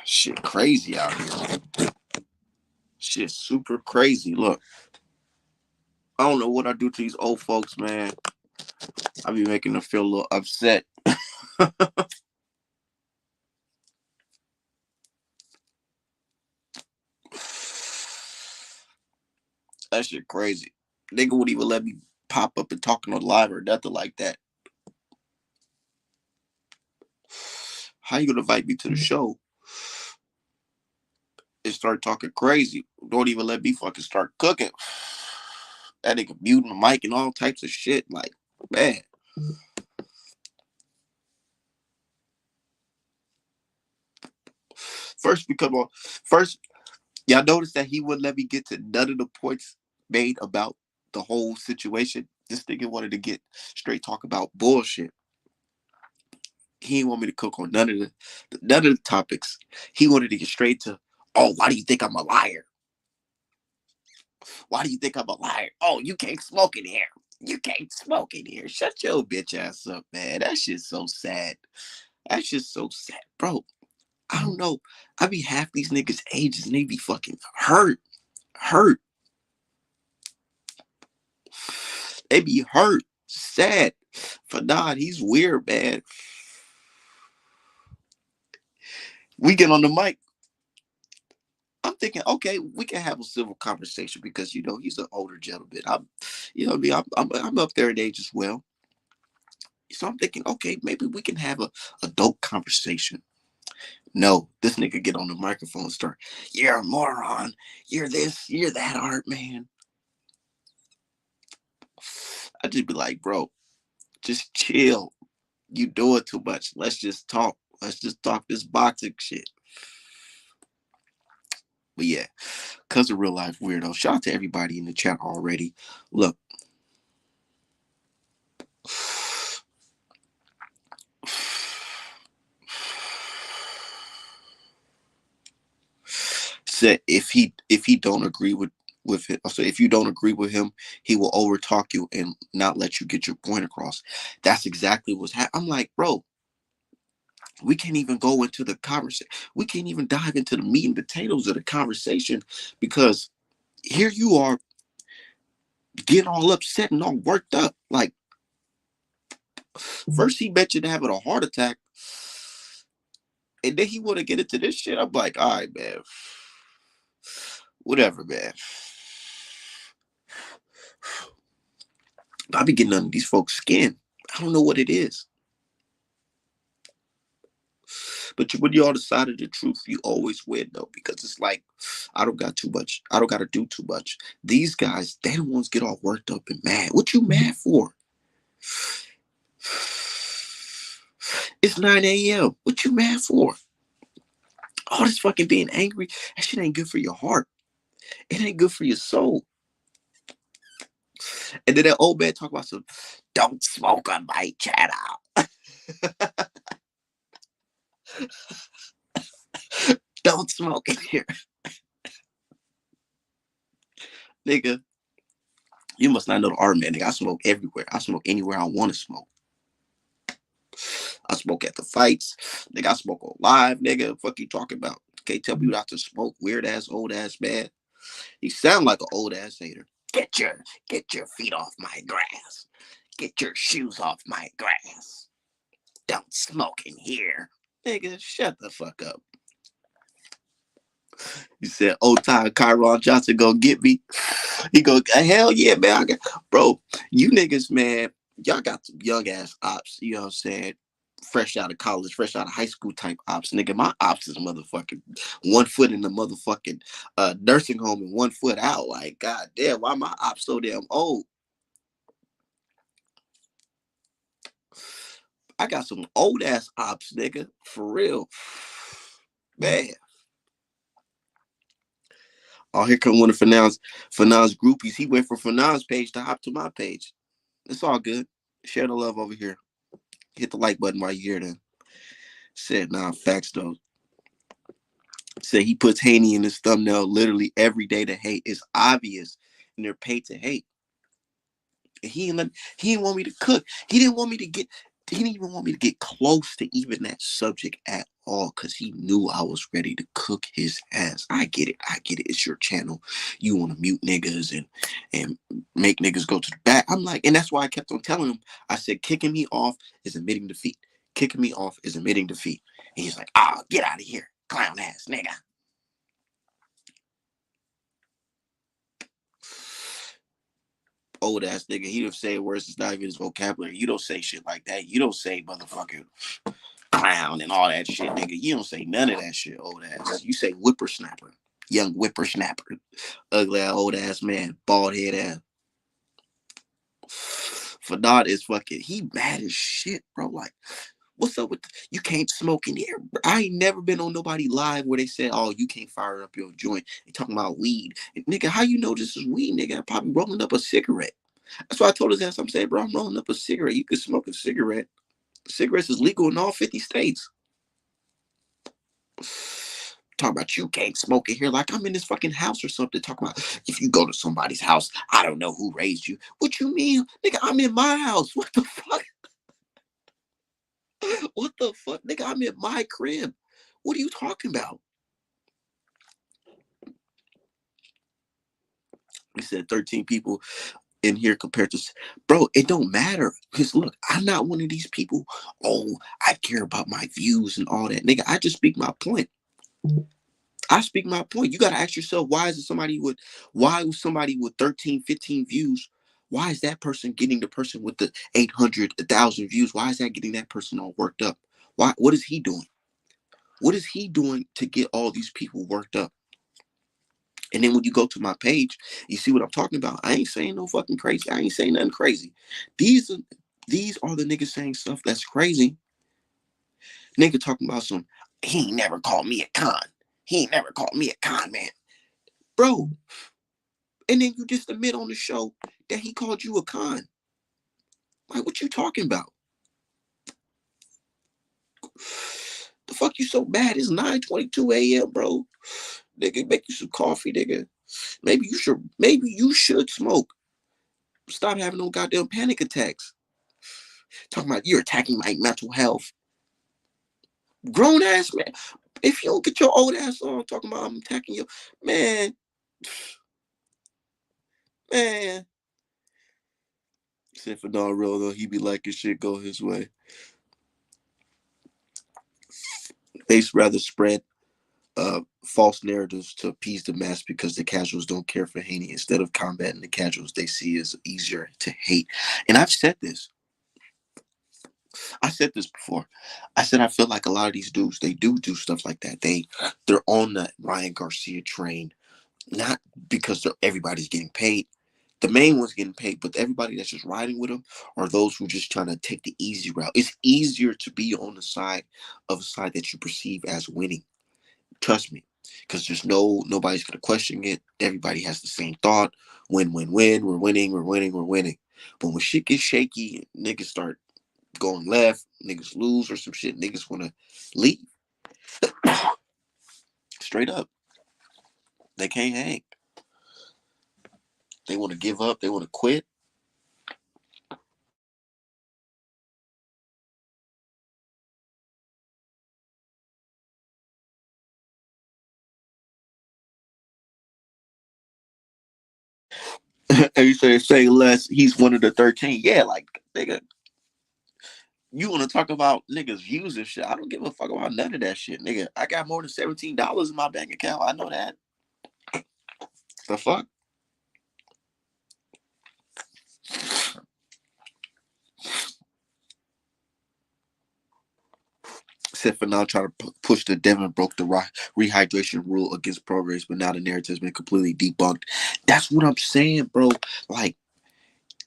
Shit crazy out here. Shit super crazy. Look, I don't know what I do to these old folks, man. I be making them feel a little upset. That shit crazy. Nigga wouldn't even let me pop up and talk on live or nothing like that. How you gonna invite me to the show and start talking crazy? Don't even let me fucking start cooking. That nigga muting the mic and all types of shit. Like, man. First, we come on. First, y'all notice that he wouldn't let me get to none of the points made about the whole situation. This nigga wanted to get straight talk about bullshit. He didn't want me to cook on none of the topics. He wanted to get straight to, oh, why do you think I'm a liar? Why do you think I'm a liar? Oh, you can't smoke in here. You can't smoke in here. Shut your bitch ass up, man. That shit's so sad. That shit's so sad, bro. I don't know. I be half these niggas' ages and they be fucking hurt. They be hurt, sad. Fadad, he's weird, man. We get on the mic. I'm thinking, okay, we can have a civil conversation because he's an older gentleman. I'm up there in age as well. So I'm thinking, okay, maybe we can have a adult conversation. No, this nigga get on the microphone and start, you're a moron. You're this, you're that, Artman. I just be like, bro, just chill. You doing too much. Let's just talk. Let's just talk this boxing shit. But yeah, cause of real life weirdo. Shout out to everybody in the chat already. Look. Said if he don't agree with it, so if you don't agree with him, he will overtalk you and not let you get your point across. That's exactly what's happening. I'm like, bro, we can't even go into the conversation. We can't even dive into the meat and potatoes of the conversation because here you are getting all upset and all worked up. Like, first he mentioned having a heart attack, and then he want to get into this shit. I'm like, all right, man, whatever, man. I be getting under these folks' skin. I don't know what it is. But when you're on the side of the truth, you always win, though, because it's like, I don't got too much. I don't got to do too much. These guys, they the ones get all worked up and mad. What you mad for? It's 9 a.m. What you mad for? All this fucking being angry, that shit ain't good for your heart. It ain't good for your soul. And then that old man talk about some, don't smoke on my channel. Don't smoke in here. Nigga, you must not know the Artman. Nigga, I smoke everywhere. I smoke anywhere I want to smoke. I smoke at the fights. Nigga, I smoke on live. Nigga, fuck you talking about? Can't tell me not to smoke. Weird ass, old ass man. You sound like an old ass hater. Get your feet off my grass. Get your shoes off my grass. Don't smoke in here. Nigga, shut the fuck up. You said, old time Kyron Johnson gonna get me. He go, hell yeah, man. Bro, you niggas, man, y'all got some young ass ops, you know what I'm saying? Fresh out of college, fresh out of high school type ops. Nigga, my ops is motherfucking 1 foot in the motherfucking nursing home and 1 foot out. Like, god damn, why my ops so damn old? I got some old ass ops, nigga. For real. Man. Oh, here come one of Fanon's groupies. He went from Fanon's page to hop to my page. It's all good. Share the love over here. Hit the like button while you're here then. Said, nah, facts though. Said he puts Haney in his thumbnail literally every day to hate. It's obvious. And they're paid to hate. And he didn't want me to cook. He didn't want me to get He didn't even want me to get close to even that subject at all because he knew I was ready to cook his ass. I get it. I get it. It's your channel. You want to mute niggas and make niggas go to the back. I'm like, and that's why I kept on telling him. I said, kicking me off is admitting defeat. Kicking me off is admitting defeat. And he's like, get out of here, clown ass nigga. Old ass nigga. He don't say words. It's not even his vocabulary. You don't say shit like that. You don't say motherfucking clown and all that shit, nigga. You don't say none of that shit, old ass. You say whippersnapper, young whippersnapper, ugly ass, old ass man, bald head ass. Fadad is fucking, he mad as shit, bro. Like, what's up with you can't smoke in here? I ain't never been on nobody live where they said, oh, you can't fire up your joint. They talking about weed. And, nigga, how you know this is weed, nigga? I'm probably rolling up a cigarette. That's why I told his ass, I'm saying, bro, I'm rolling up a cigarette. You can smoke a cigarette. Cigarettes is legal in all 50 states. Talk about you can't smoke in here like I'm in this fucking house or something. Talk about if you go to somebody's house, I don't know who raised you. What you mean? Nigga, I'm in my house. What the fuck? What the fuck? Nigga, I'm in my crib. What are you talking about? He said 13 people in here compared to, bro, it don't matter. Because look, I'm not one of these people, oh, I care about my views and all that. Nigga, I just speak my point. I speak my point. You got to ask yourself, why was somebody with 13, 15 views? Why is that person getting the person with the 800, 1,000 views? Why is that getting that person all worked up? What is he doing? What is he doing to get all these people worked up? And then when you go to my page, you see what I'm talking about. I ain't saying no fucking crazy. I ain't saying nothing crazy. These are the niggas saying stuff that's crazy. Nigga talking about some, he ain't never called me a con. He ain't never called me a con man. Bro, and then you just admit on the show that he called you a con. Like, what you talking about? The fuck you so bad? It's 9:22 a.m., bro. Nigga, make you some coffee, nigga. Maybe you should smoke. Stop having no goddamn panic attacks. Talking about you're attacking my mental health. Grown ass man. If you don't get your old ass on talking about I'm attacking you, man. Man. Except for Don Real though, he be like his shit go his way. They rather spread false narratives to appease the mass because the casuals don't care for Haney. Instead of combating the casuals, they see as easier to hate. And I've said this. I said this before. I said I feel like a lot of these dudes, they do stuff like that. They're on the Ryan Garcia train, not because everybody's getting paid. The main one's getting paid, but everybody that's just riding with them are those who just trying to take the easy route. It's easier to be on the side of a side that you perceive as winning. Trust me, because there's nobody's gonna question it. Everybody has the same thought. Win, win, win. We're winning. We're winning. We're winning. But when shit gets shaky, niggas start going left. Niggas lose or some shit. Niggas want to leave. Straight up, they can't hang. They want to give up. They want to quit. And you say less. He's one of the 13. Yeah, like nigga, you want to talk about niggas views and shit? I don't give a fuck about none of that shit, nigga. I got more than $17 in my bank account. I know that. The fuck. Except for now trying to push the Devin broke the rehydration rule against progress, but now the narrative has been completely debunked. That's what I'm saying, bro. Like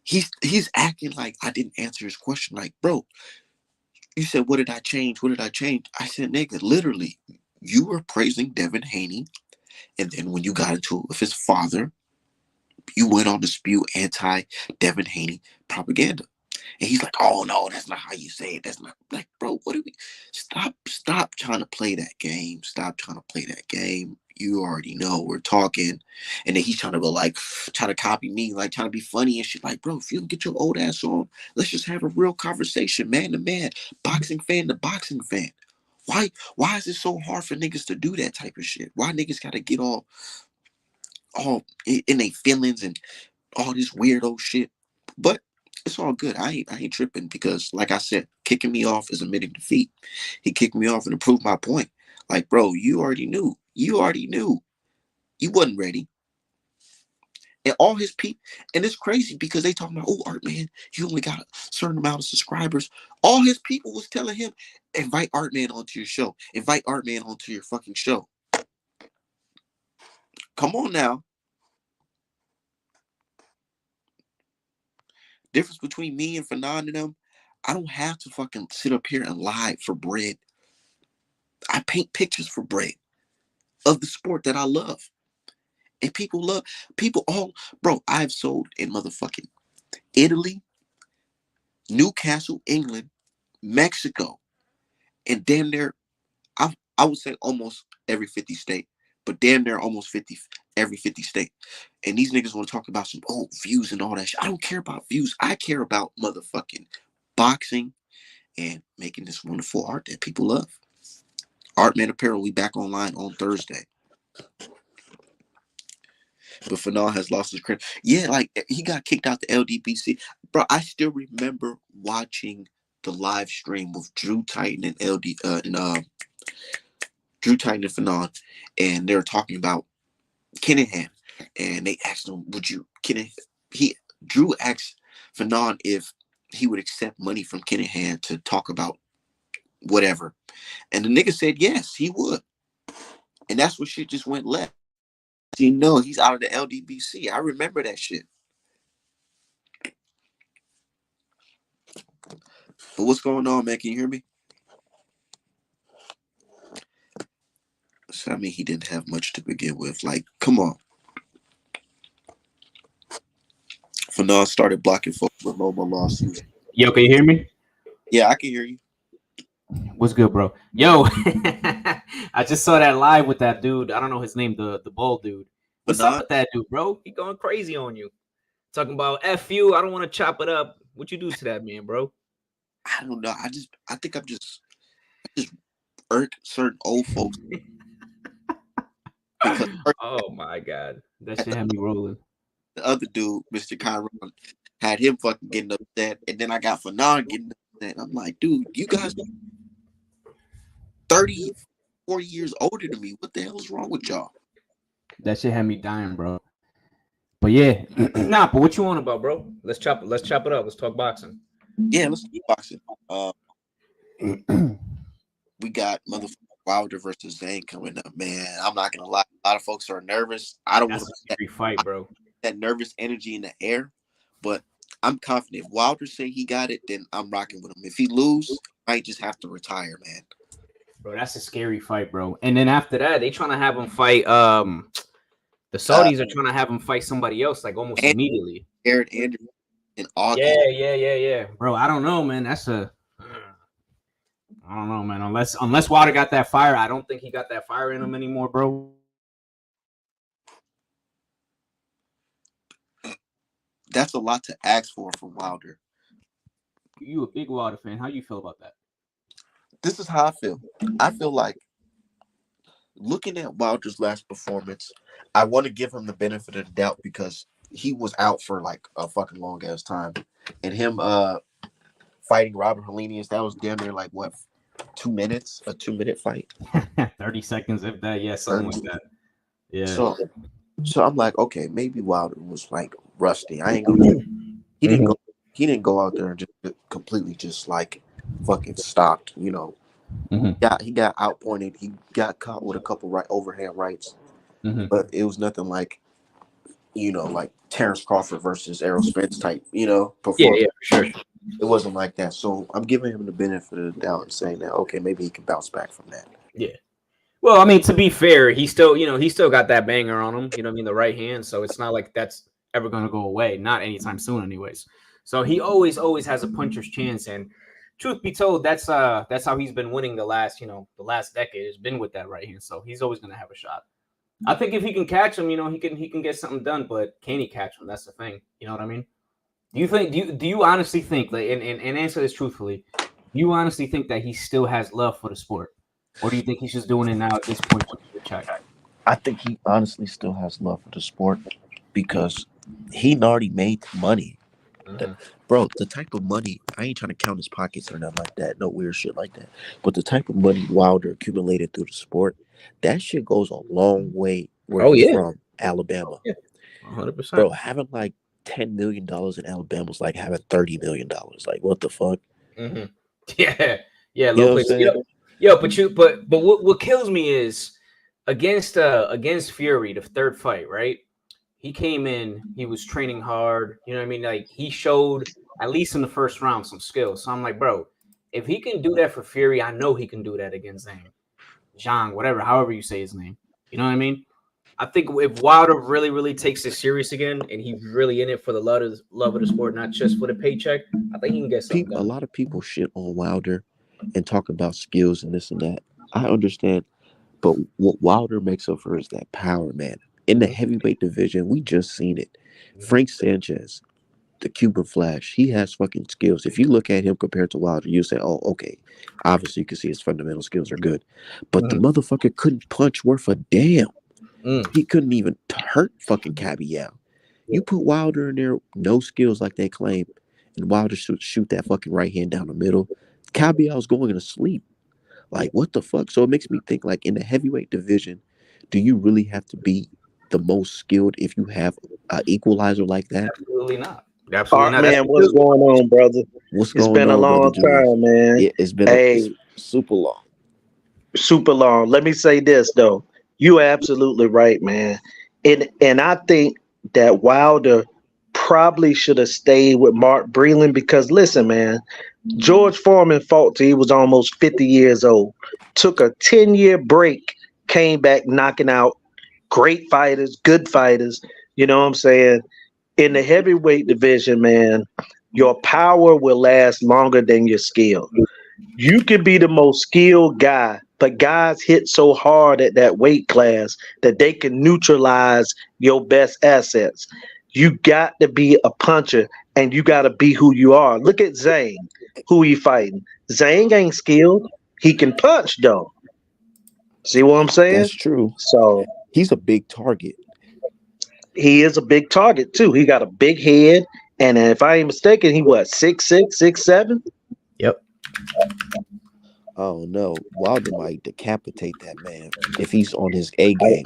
he's acting like I didn't answer his question. Like, bro, you said, what did I change? What did I change? I said, nigga, literally, you were praising Devin Haney, and then when you got into it with his father, you went on to spew anti-Devin Haney propaganda. And he's like, oh no, that's not how you say it. That's not like, bro, what do we stop trying to play that game. Stop trying to play that game. you already know we're talking. And then he's trying to go like, trying to copy me, like trying to be funny and shit. Like, bro, if you don't get your old ass on, let's just have a real conversation, man to man, boxing fan to boxing fan. Why is it so hard for niggas to do that type of shit? Why niggas gotta get all in their feelings and all this weirdo shit? But it's all good. I ain't tripping because, like I said, kicking me off is admitting defeat. He kicked me off and proved my point. Like, bro, you already knew. You already knew. You wasn't ready. And all his people, and it's crazy because they talking about, oh, Artman, you only got a certain amount of subscribers. All his people was telling him, invite Artman onto your show. Invite Artman onto your fucking show. Come on now. Difference between me and Fanon and them, I don't have to fucking sit up here and lie for bread. I paint pictures for bread of the sport that I love. And people all, bro, I've sold in motherfucking Italy, Newcastle, England, Mexico, and damn near, I would say almost every 50 state, but damn near almost every 50 state. And these niggas want to talk about some views and all that shit. I don't care about views. I care about motherfucking boxing and making this wonderful art that people love. Artman Apparel, we back online on Thursday. But Fanon has lost his credit. Yeah, like he got kicked out the LDBC. Bro, I still remember watching the live stream with Drew Titan and Drew Titan and Fanon, and they were talking about Kinahan. And they asked him, Drew asked Fanon if he would accept money from Kinahan to talk about whatever. And the nigga said yes, he would. And that's what shit just went left. You know, he's out of the LDBC. I remember that shit. But what's going on, man? Can you hear me? So, I mean, he didn't have much to begin with. Like, come on. Fanon started blocking folks with no more lawsuits. Yo, can you hear me? Yeah, I can hear you. What's good, bro? Yo, I just saw that live with that dude. I don't know his name, the bald dude. What's up with that dude, bro? He going crazy on you. Talking about F you. I don't want to chop it up. What you do to that man, bro? I don't know. I think I just irk certain old folks. Oh my God. That shit had me rolling. The other dude, Mr. Chiron, had him fucking getting upset. And then I got Fanon getting upset. I'm like, dude, you guys 30, 40 years older than me. What the hell is wrong with y'all? That shit had me dying, bro. But yeah, but what you on about, bro? Let's chop it up. Let's talk boxing. Yeah, let's do boxing. We got motherfucking Wilder versus Zane coming up, man. I'm not gonna lie. A lot of folks are nervous. I don't want to scary fight, bro. That nervous energy in the air, but I'm confident. If Wilder say he got it, then I'm rocking with him. If he lose, I might just have to retire, man. Bro, that's a scary fight, bro. And then after that, they trying to have him fight. The Saudis are trying to have him fight somebody else, like almost immediately. Aaron Anderson in August. Yeah. Bro, I don't know, man. I don't know, man. Unless Wilder got that fire, I don't think he got that fire in him anymore, bro. That's a lot to ask for Wilder. You a big Wilder fan. How you feel about that? This is how I feel. I feel like looking at Wilder's last performance, I want to give him the benefit of the doubt because he was out for like a fucking long ass time. And him fighting Robert Helenius, that was damn near like what, 2 minutes? A 2-minute fight? 30 seconds, if that, yeah, something like that. Yeah. So I'm like, okay, maybe Wilder was like rusty. I ain't gonna he didn't go out there and just completely just like fucking stopped, you know. He got outpointed. He got caught with a couple overhand rights, but it was nothing like, you know, like Terrence Crawford versus Errol Spence type, you know, performance. Yeah, for sure. It wasn't like that. So I'm giving him the benefit of the doubt and saying that, okay, maybe he can bounce back from that. Yeah. Well, I mean, to be fair, he still got that banger on him, you know what I mean, the right hand. So it's not like that's ever going to go away, not anytime soon anyways. So he always has a puncher's chance. And truth be told, that's how he's been winning the last decade. Has been with that right hand. So he's always going to have a shot. I think if he can catch him, he can get something done. But can he catch him? That's the thing. You know what I mean? Do you honestly think, like, and answer this truthfully? Do you honestly think that he still has love for the sport, or do you think he's just doing it now at this point just for a check? I think he honestly still has love for the sport because he already made money. The- Mm-hmm. Bro, the type of money, I ain't trying to count his pockets or nothing like that, no weird shit like that. But the type of money Wilder accumulated through the sport, that shit goes a long way where Oh he's yeah, from, Alabama. 100%. Bro, having like $10 million in Alabama is like having $30 million. Like, what the fuck? Mm-hmm. Yeah, yeah, You low know what I'm place. saying? But what kills me is against Fury, the third fight, right? He came in, he was training hard. You know what I mean? Like he showed at least in the first round some skills. So I'm like, bro, if he can do that for Fury, I know he can do that against Zhang, whatever, however you say his name. You know what I mean? I think if Wilder really, really takes this serious again, and he's really in it for the love of the sport, not just for the paycheck, I think he can get something A done. lot of people shit on Wilder and talk about skills and this and that. I understand. But what Wilder makes up for is that power, man. In the Mm-hmm. heavyweight division, we just seen it. Mm-hmm. Frank Sanchez, the Cuban Flash, he has fucking skills. If you look at him compared to Wilder, you say, oh, okay. Obviously, you can see his fundamental skills are good. But the Mm-hmm. motherfucker couldn't punch worth a damn. Mm. He couldn't even hurt fucking Cabial. You put Wilder in there, no skills like they claim, and Wilder shoot that fucking right hand down the middle. Cabial's going to sleep. Like, what the fuck? So it makes me think, like, in the heavyweight division, do you really have to be the most skilled if you have an equalizer like that? Absolutely not. Absolutely not. That's Artman, what's going on, brother? What's It's going been a on, brother long Julius? time, man. It's been it's Hey, super long. super long. Let me say this though. You are absolutely right, man. And I think that Wilder probably should have stayed with Mark Breland because listen, man, George Foreman fought till he was almost 50 years old. Took a 10-year break, came back knocking out great fighters, good fighters. You know what I'm saying? In the heavyweight division, man, your power will last longer than your skill. You could be the most skilled guy, but guys hit so hard at that weight class that they can neutralize your best assets. You got to be a puncher and you got to be who you are. Look at Zane, who he fighting. Zane ain't skilled. He can punch though. See what I'm saying? That's true. So He's a big target. he is a big target too. He got a big head, and if I ain't mistaken, he what 6'6", 6'7"? Yep. Oh no, Wilder might decapitate that man if he's on his A game.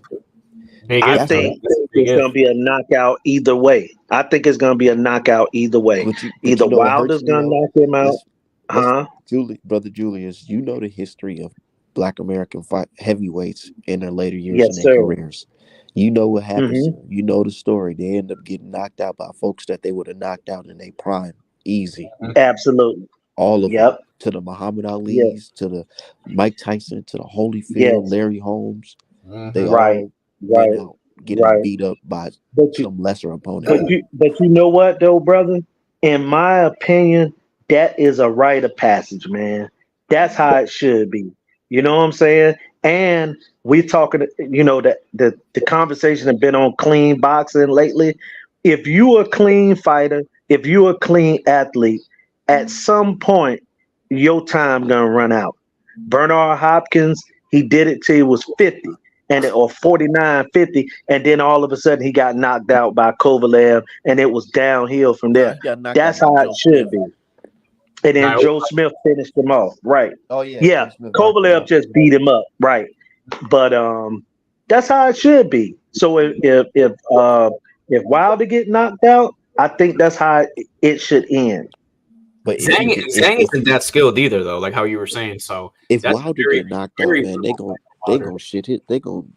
Big I if, That's though. think That's a big it's if. gonna be a knockout either way. I think it's gonna be a knockout either way. but Either you know what hurts Wilder's me gonna though? knock him out, Let's huh? Brother Julius, you know the history of Black American heavyweights in their later years in Yes, their sir. careers. You know what happens to Hmm. them. You know the story. They end up getting knocked out by folks that they would have knocked out in their prime, easy. Absolutely. All of them, Yep. to the Muhammad Yes. Ali's, to the Mike Tyson, to the Holyfield, Yes. Larry Holmes. They Mm-hmm. Right. all went Right. out getting Right. beat up by But you, some lesser opponent. but you know what though, brother? In my opinion, that is a rite of passage, man. That's how it should be. You know what I'm saying? And we talking, that the conversation has been on clean boxing lately. If you a clean fighter, if you a clean athlete, at some point your time gonna run out. Bernard Hopkins, he did it till he was 50 or 49, 50, and then all of a sudden he got knocked out by Kovalev and it was downhill from No, there. he got knocked out That's by how it Joe should Smith. be. And then Now, Joe Smith finished him off. Right. Oh yeah, Yeah. Joe Smith knocked him Kovalev out. just beat him up. Right. But that's how it should be. So if Wilder get knocked out, I think that's how it should end. But if he Zhang, get Zhang isn't that skilled either, though. Like how you were saying. So if that's Wilder very, get knocked out, very man, brutal for they Wilder. gonna shit hit. They gonna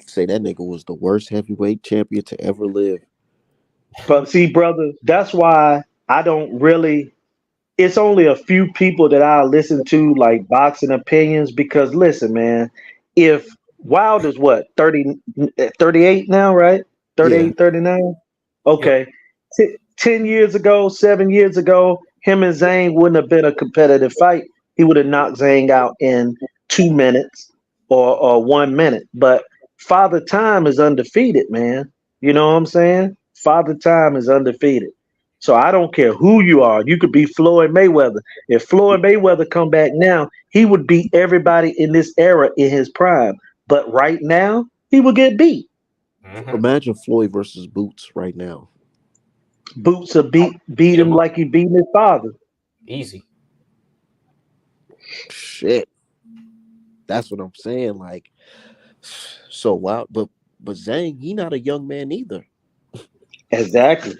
say that nigga was the worst heavyweight champion to ever live. But see, brother, that's why I don't really. It's only a few people that I listen to, like boxing opinions, because listen, man, if Wilder's what, 38 now, right? Yeah, 38, 39? Yep. Okay. 10 years ago, 7 years ago, him and Zane wouldn't have been a competitive fight. He would have knocked Zane out in 2 minutes or 1 minute. But Father Time is undefeated, man. You know what I'm saying? Father Time is undefeated. So I don't care who you are. You could be Floyd Mayweather. If Floyd Mayweather come back now, he would beat everybody in this era in his prime. But right now, he would get beat. Mhm. Imagine Floyd versus Boots right now. Boots will beat Beat him him up like he beat his father. easy. Shit, that's what I'm saying. Like, so wow, but Zhang, he not a young man either. Exactly.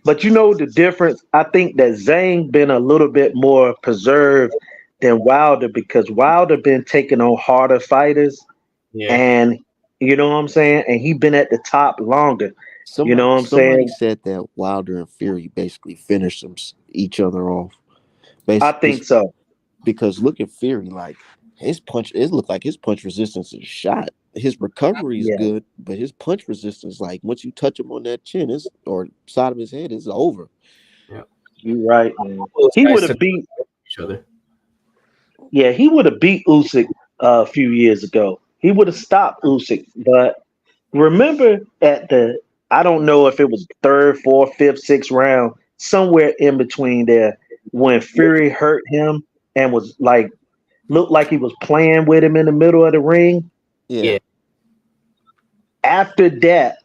But you know the difference? I think that Zane been a little bit more preserved than Wilder because Wilder been taking on harder fighters Yeah. and you know what I'm saying? And he been at the top longer. You know what I'm Somebody saying? said that Wilder and Fury basically finished each other off. I Basically, think so. because look at Fury, like his punch, it looked like his punch resistance is shot. His recovery is Yeah, good, but his punch resistance, like once you touch him on that chin, is or side of his head, is over. Yeah. you right, man. Those He would guys have took beat each other. yeah, he would have beat Usyk a few years ago. He would have stopped Usyk, but remember at the I don't know if it was third, fourth, fifth, sixth round, somewhere in between there, when Fury hurt him and was like looked like he was playing with him in the middle of the ring. Yeah, Yeah. After that,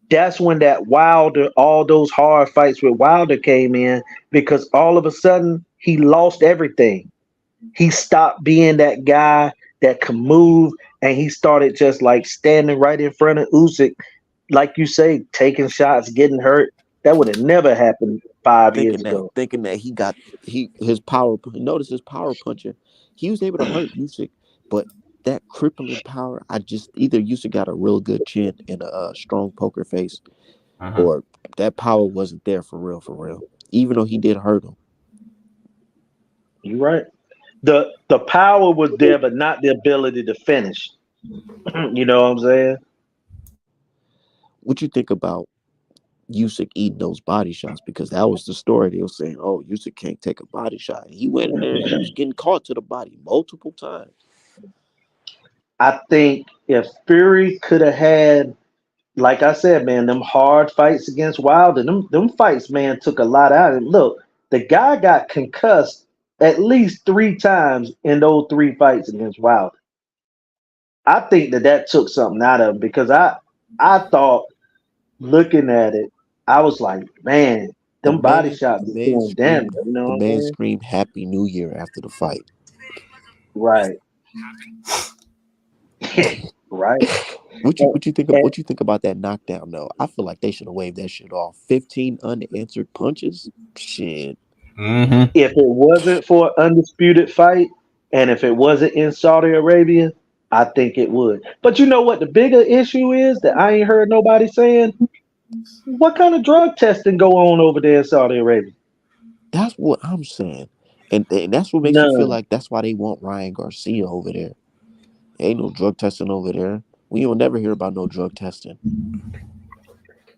that's when that Wilder, all those hard fights with Wilder came in because all of a sudden he lost everything. He stopped being that guy that could move and he started just like standing right in front of Usyk like you say, taking shots, getting hurt. That would have never happened 5 years ago. thinking that he got his power. Notice his power puncher. He was able to hurt Usyk, but that crippling power, I just either Usyk got a real good chin and a strong poker face, Uh-huh. or that power wasn't there for real, for real. Even though he did hurt him. You're right. The power was there, but not the ability to finish. You know what I'm saying? What you think about Usyk eating those body shots? Because that was the story. They were saying, "Oh, Usyk can't take a body shot." He went in there and he was getting caught to the body multiple times. I think if Fury could have had, like I said, man, them hard fights against Wilder, them fights, man, took a lot out of him. Look, the guy got concussed at least 3 times in those 3 fights against Wilder. I think that took something out of him because I thought looking at it, I was like, man, The them body man, shots the is man doing damage. screamed, You know the what I'm man saying? screamed "Happy New Year" after the fight. Right, right. And, and What you think about that knockdown though? I feel like they should have waved that shit off. 15 unanswered punches. Shit. Mm-hmm. if it wasn't for an undisputed fight, and if it wasn't in Saudi Arabia, I think it would. But you know what? The bigger issue is that I ain't heard nobody saying what kind of drug testing go on over there in Saudi Arabia. That's what I'm saying. And that's what makes you feel None, like that's why they want Ryan Garcia over there. Ain't no drug testing over there. We don't never hear about no drug testing.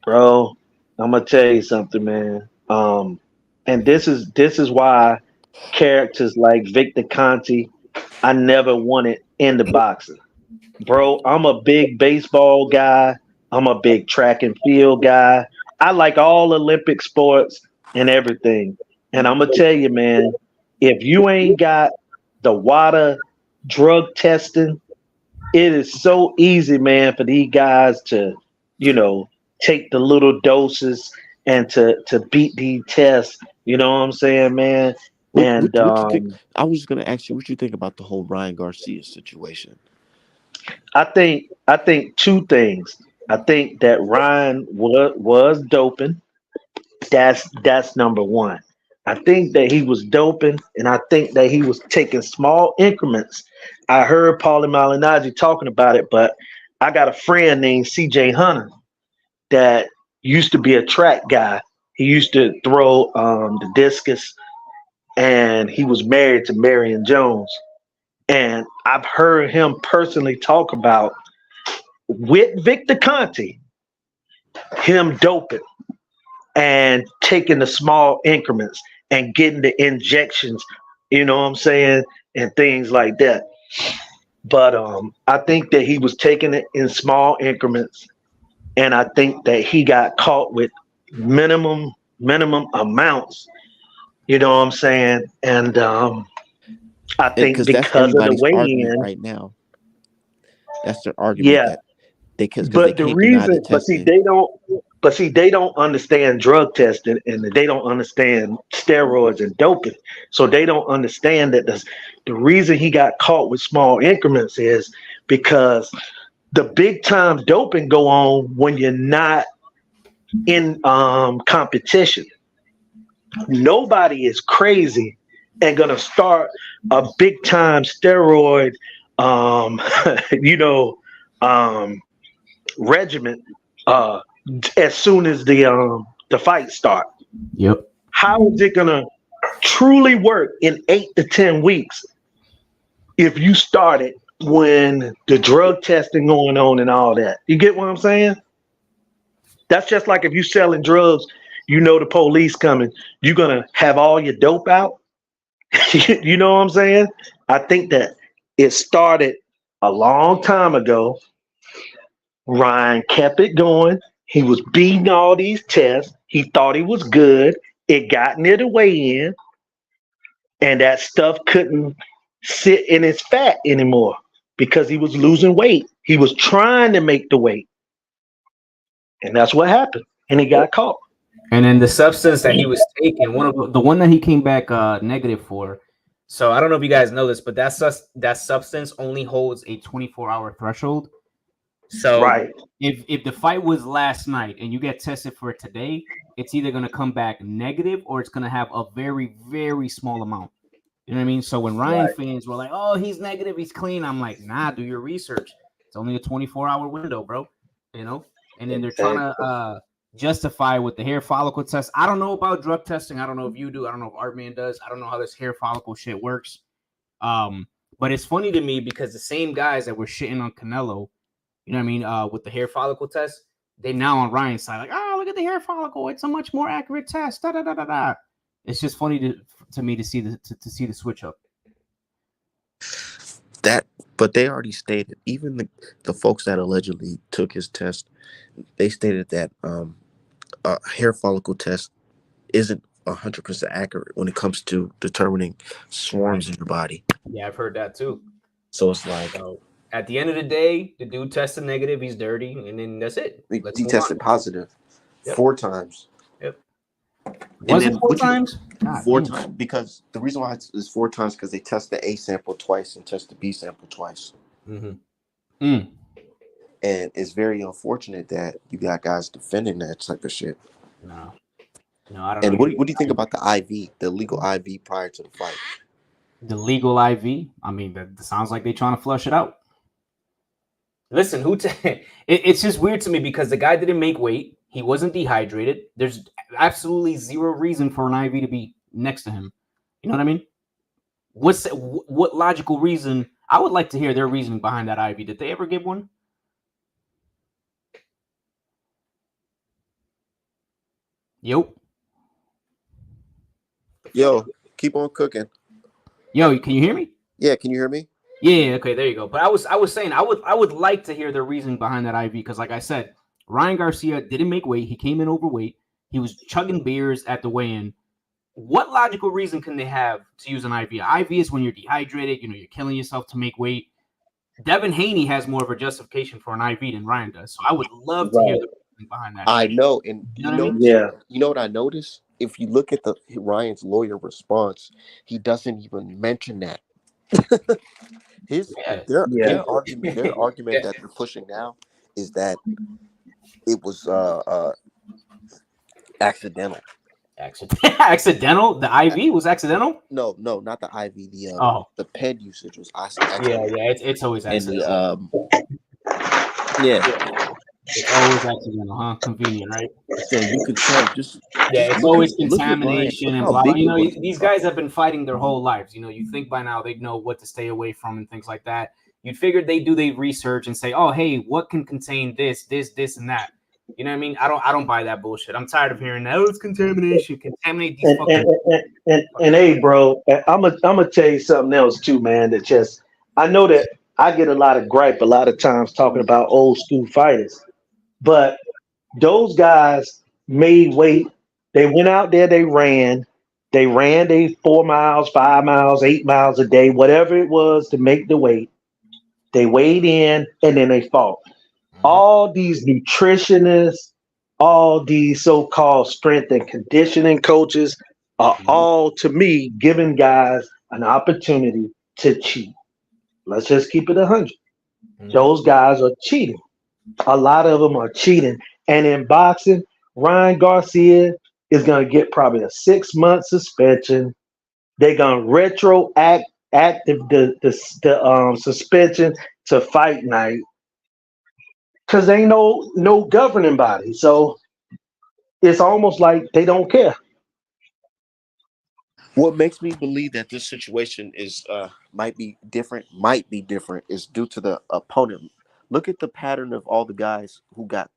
bro. I'm gonna tell you something, man. And this is why characters like Victor Conti, I never wanted into boxing. Bro, I'm a big baseball guy. I'm a big track and field guy. I like all Olympic sports and everything. And I'm gonna tell you, man, if you ain't got the WADA drug testing, it is so easy, man, for these guys to, you know, take the little doses and to beat these tests. You know what I'm saying, man? And What you think? I was just gonna ask you what you think about the whole Ryan Garcia situation. I think 2 things. I think that Ryan was doping. That's number one. I think that he was doping, and I think that he was taking small increments. I heard Paulie Malignaggi talking about it, but I got a friend named CJ Hunter that used to be a track guy. He used to throw the discus, and he was married to Marion Jones. And I've heard him personally talk about with Victor Conti, him doping and taking the small increments and getting the injections, you know what I'm saying, and things like that. But I think that he was taking it in small increments, and I think that he got caught with minimum amounts. You know what I'm saying? And I think Because that's because of the everybody's argument weigh-in, right now. That's their argument yeah. that because they But the can't deny the reason, but see, testing. they don't. But see, they don't understand drug testing, and they don't understand steroids and doping. So they don't understand that the reason he got caught with small increments is because the big time doping go on when you're not in competition. Nobody is crazy and gonna start a big time steroid, um, you know, um, regiment uh, as soon as the fight start. Yep. How is it gonna truly work in 8 to 10 weeks if you started when the drug testing going on and all that? You get what I'm saying? That's just like if you selling drugs, you know the police coming, you're gonna have all your dope out. You know what I'm saying? I think that it started a long time ago. Ryan kept it going. He was beating all these tests. He thought he was good. It got near the weigh in, and that stuff couldn't sit in his fat anymore because he was losing weight. He was trying to make the weight, and that's what happened. And he got caught. And then the substance that he was taking, the one that he came back negative for. So I don't know if you guys know this, but that substance only holds a 24-hour threshold. So Right. if the fight was last night and you get tested for it today, it's either going to come back negative or it's going to have a very, very small amount. You know what I mean? So when Ryan fans were like, "Oh, he's negative, he's clean," I'm like, "Nah, do your research. It's only a 24-hour window, bro." You know. And then they're trying to justify with the hair follicle test. I don't know about drug testing. I don't know if you do. I don't know if Artman does. I don't know how this hair follicle shit works. But it's funny to me because the same guys that were shitting on Canelo, you know what I mean, with the hair follicle test, they now on Ryan's side, like, "Oh, look at the hair follicle. It's a much more accurate test." Da da da da da. It's just funny to me to see the switch up. But they already stated, even the folks that allegedly took his test, they stated that a hair follicle test isn't 100% accurate when it comes to determining swarms in your body. Yeah, I've heard that too. So it's like, at the end of the day, the dude tested negative, he's dirty, and then that's it. he tested positive 4 times. Yep. Was it 4 times? Four times, because the reason why it's 4 times because they test the A sample twice and test the B sample twice. Mm-hmm. And it's very unfortunate that you got guys defending that type of shit. No, I don't know. And what do you think about the IV, the legal IV prior to the fight? The legal IV? I mean, that sounds like they're trying to flush it out. Listen, it's just weird to me because the guy didn't make weight. He wasn't dehydrated. There's absolutely zero reason for an IV to be next to him. You know what I mean? What logical reason? I would like to hear their reasoning behind that IV. Did they ever give one? Yo, keep on cooking. Yo, can you hear me? Yeah, can you hear me? Yeah, okay, there you go. But I was saying I would like to hear their reasoning behind that IV because, like I said, Ryan Garcia didn't make weight. He came in overweight. He was chugging beers at the weigh-in. What logical reason can they have to use an IV? IV is when you're dehydrated. You know, you're killing yourself to make weight. Devin Haney has more of a justification for an IV than Ryan does. So I would love to hear the reasoning behind that. I know, and you know, you know what I noticed? If you look at Ryan's lawyer response, he doesn't even mention that. Their argument that they're pushing now is that it was accidental. Accidental? The IV was accidental? No, not the IV. The pen usage was accidental. Yeah, it's always accidental. And it's always accidental, huh? Convenient, right? So you could tell it's always contamination and blah. You know, these guys have been fighting their whole lives. You know, you think by now they'd know what to stay away from and things like that. You'd figure they do their research and say, "Oh, hey, what can contain this, and that?" You know what I mean? I don't buy that bullshit. I'm tired of hearing that. Oh, it's contamination. Contaminate these and hey, bro, I'm gonna tell you something else too, man. That I know that I get a lot of gripe a lot of times talking about old school fighters, but those guys made weight. They went out there, they ran. They ran they 4 miles, 5 miles, 8 miles a day, whatever it was to make the weight. They weighed in and then they fought. Mhm. All these nutritionists, all these so-called strength and conditioning coaches are Mhm. all to me giving guys an opportunity to cheat. Let's just keep it 100. Mhm. Those guys are cheating. A lot of them are cheating. And in boxing, Ryan Garcia is going to get probably a 6 month suspension. They're going to retroact active the suspension to fight night because ain't no governing body. So it's almost like they don't care. What makes me believe that this situation is might be different is due to the opponent. Look at the pattern of all the guys who got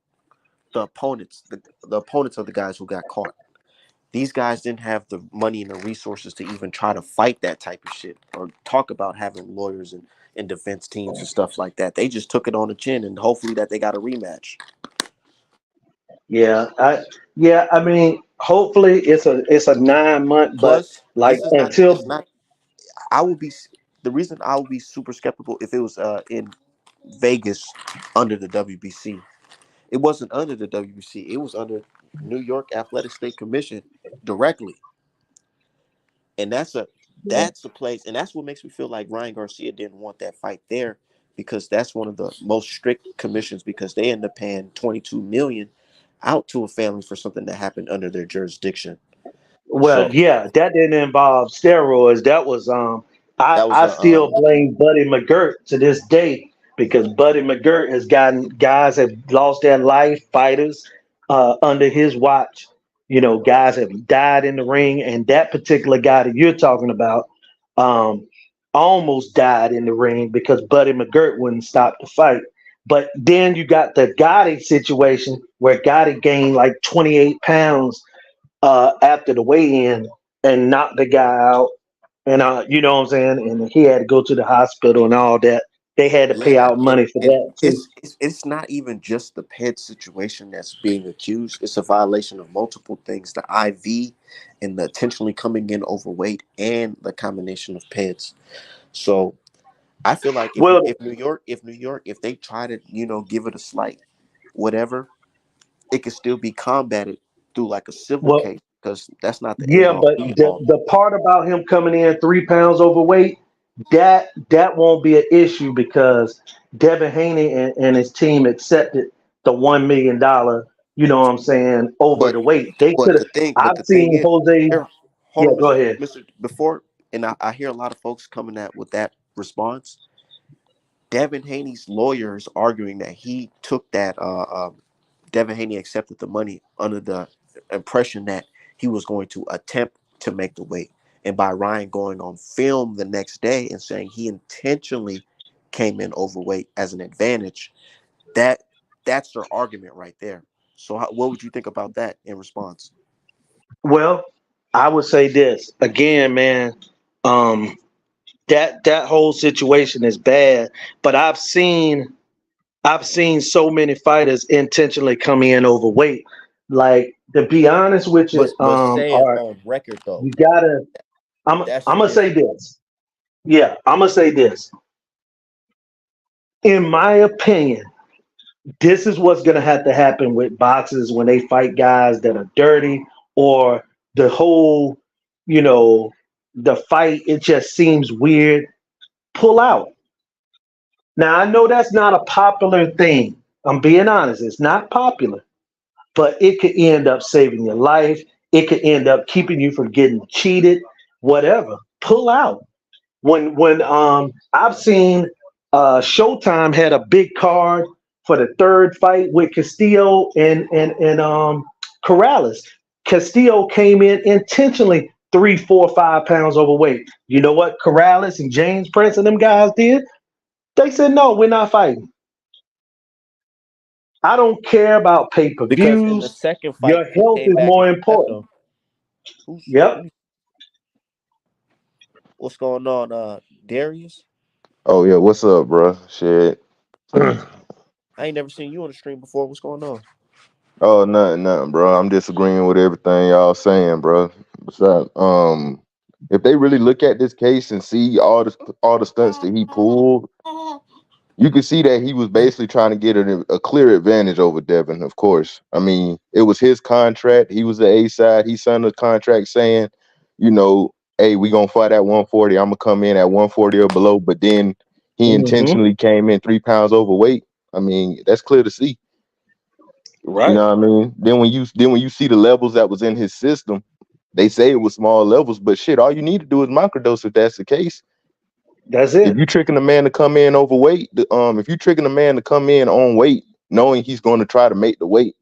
the opponents of the guys who got caught. These guys didn't have the money and the resources to even try to fight that type of shit or talk about having lawyers and defense teams and stuff like that. They just took it on the chin and hopefully that they got a rematch. Yeah, I mean, hopefully it's a 9 month, but Plus, like it's until not I would be the reason I would be super skeptical if it was in Vegas under the WBC. It wasn't under the WBC. It was under New York Athletic State Commission directly, and that's a place, and that's what makes me feel like Ryan Garcia didn't want that fight there because that's one of the most strict commissions because they end up paying 22 million out to a family for something that happened under their jurisdiction. Well, So yeah, that didn't involve steroids. That was I that was I a still blame Buddy McGirt to this day because Buddy McGirt has gotten guys have lost their life, fighters under his watch. You know, guys have died in the ring, and that particular guy that you're talking about um almost died in the ring because Buddy McGirt wouldn't stop the fight. But then you got the Gotti situation where Gotti gained like 28 pounds after the weigh-in and knocked the guy out. And you know what I'm saying? And he had to go to the hospital and all that. They had to pay yeah, out money for and that too. it's not even just the PED situation that's being accused. It's a violation of multiple things: the IV, and the intentionally coming in overweight, and the combination of PEDs. So I feel like Well, if they try to give it a slight whatever, it could still be combated through like a civil well, case because that's not the end yeah, all but be the all. the part about him coming in 3 pounds overweight, that won't be an issue because Devin Haney and his team accepted the $1 million. You know what I'm saying? Over But the weight, they could have. but I've the thing seen is, Jose. here, hold Yeah, on, go ahead. Mister. Before, and I hear a lot of folks coming at with that response. Devin Haney's lawyer is arguing that he took that. Devin Haney accepted the money under the impression that he was going to attempt to make the weight, and by Ryan going on film the next day and saying he intentionally came in overweight as an advantage, that that's their argument right there. So, what would you think about that in response? Well, I would say this again, man. Um, that whole situation is bad, but I've seen so many fighters intentionally come in overweight. Like to be honest with you, But saying Art, on record though, you gotta. I'm that's I'm the gonna say difference. this. Yeah, I'm gonna say this. In my opinion, this is what's gonna have to happen with boxers when they fight guys that are dirty or the whole, you know, the fight. It just seems weird. Pull out. Now I know that's not a popular thing. I'm being honest. It's not popular, but it could end up saving your life. It could end up keeping you from getting cheated. Whatever. Pull out. When I've seen Showtime had a big card for the third fight with Castillo and Corrales. Castillo came in intentionally 3, 4, 5 pounds overweight. You know what Corrales and James Prince and them guys did? They said no, we're not fighting. I don't care about pay per Because in the views. second fight, Your he health came is back and more stepped important. him. Who's Yep. what's going on, Darius? Oh yeah, what's up, bro? Shit. I ain't never seen you on the stream before. What's going on? Oh, nothing, bro. I'm disagreeing with everything y'all saying, bro. Besides, if they really look at this case and see all the stunts that he pulled, you can see that he was basically trying to get a clear advantage over Devin. Of course, I mean it was his contract. He was the A side. He signed a contract saying, hey, we gonna fight at 140. I'm gonna come in at 140 or below. But then he Mm-hmm. intentionally came in 3 pounds overweight. I mean that's clear to see. You Right. know what I mean? Then when you see the levels that was in his system, they say it was small levels, but shit, all you need to do is microdose if that's the case. That's If it. you tricking a man to come in overweight, if you tricking a man to come in on weight, knowing he's going to try to make the weight,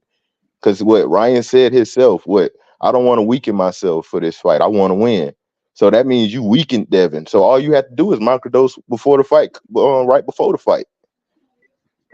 because what Ryan said himself, I don't want to weaken myself for this fight. I want to win. So that means you weakened Devin. So all you have to do is microdose before the fight, right before the fight.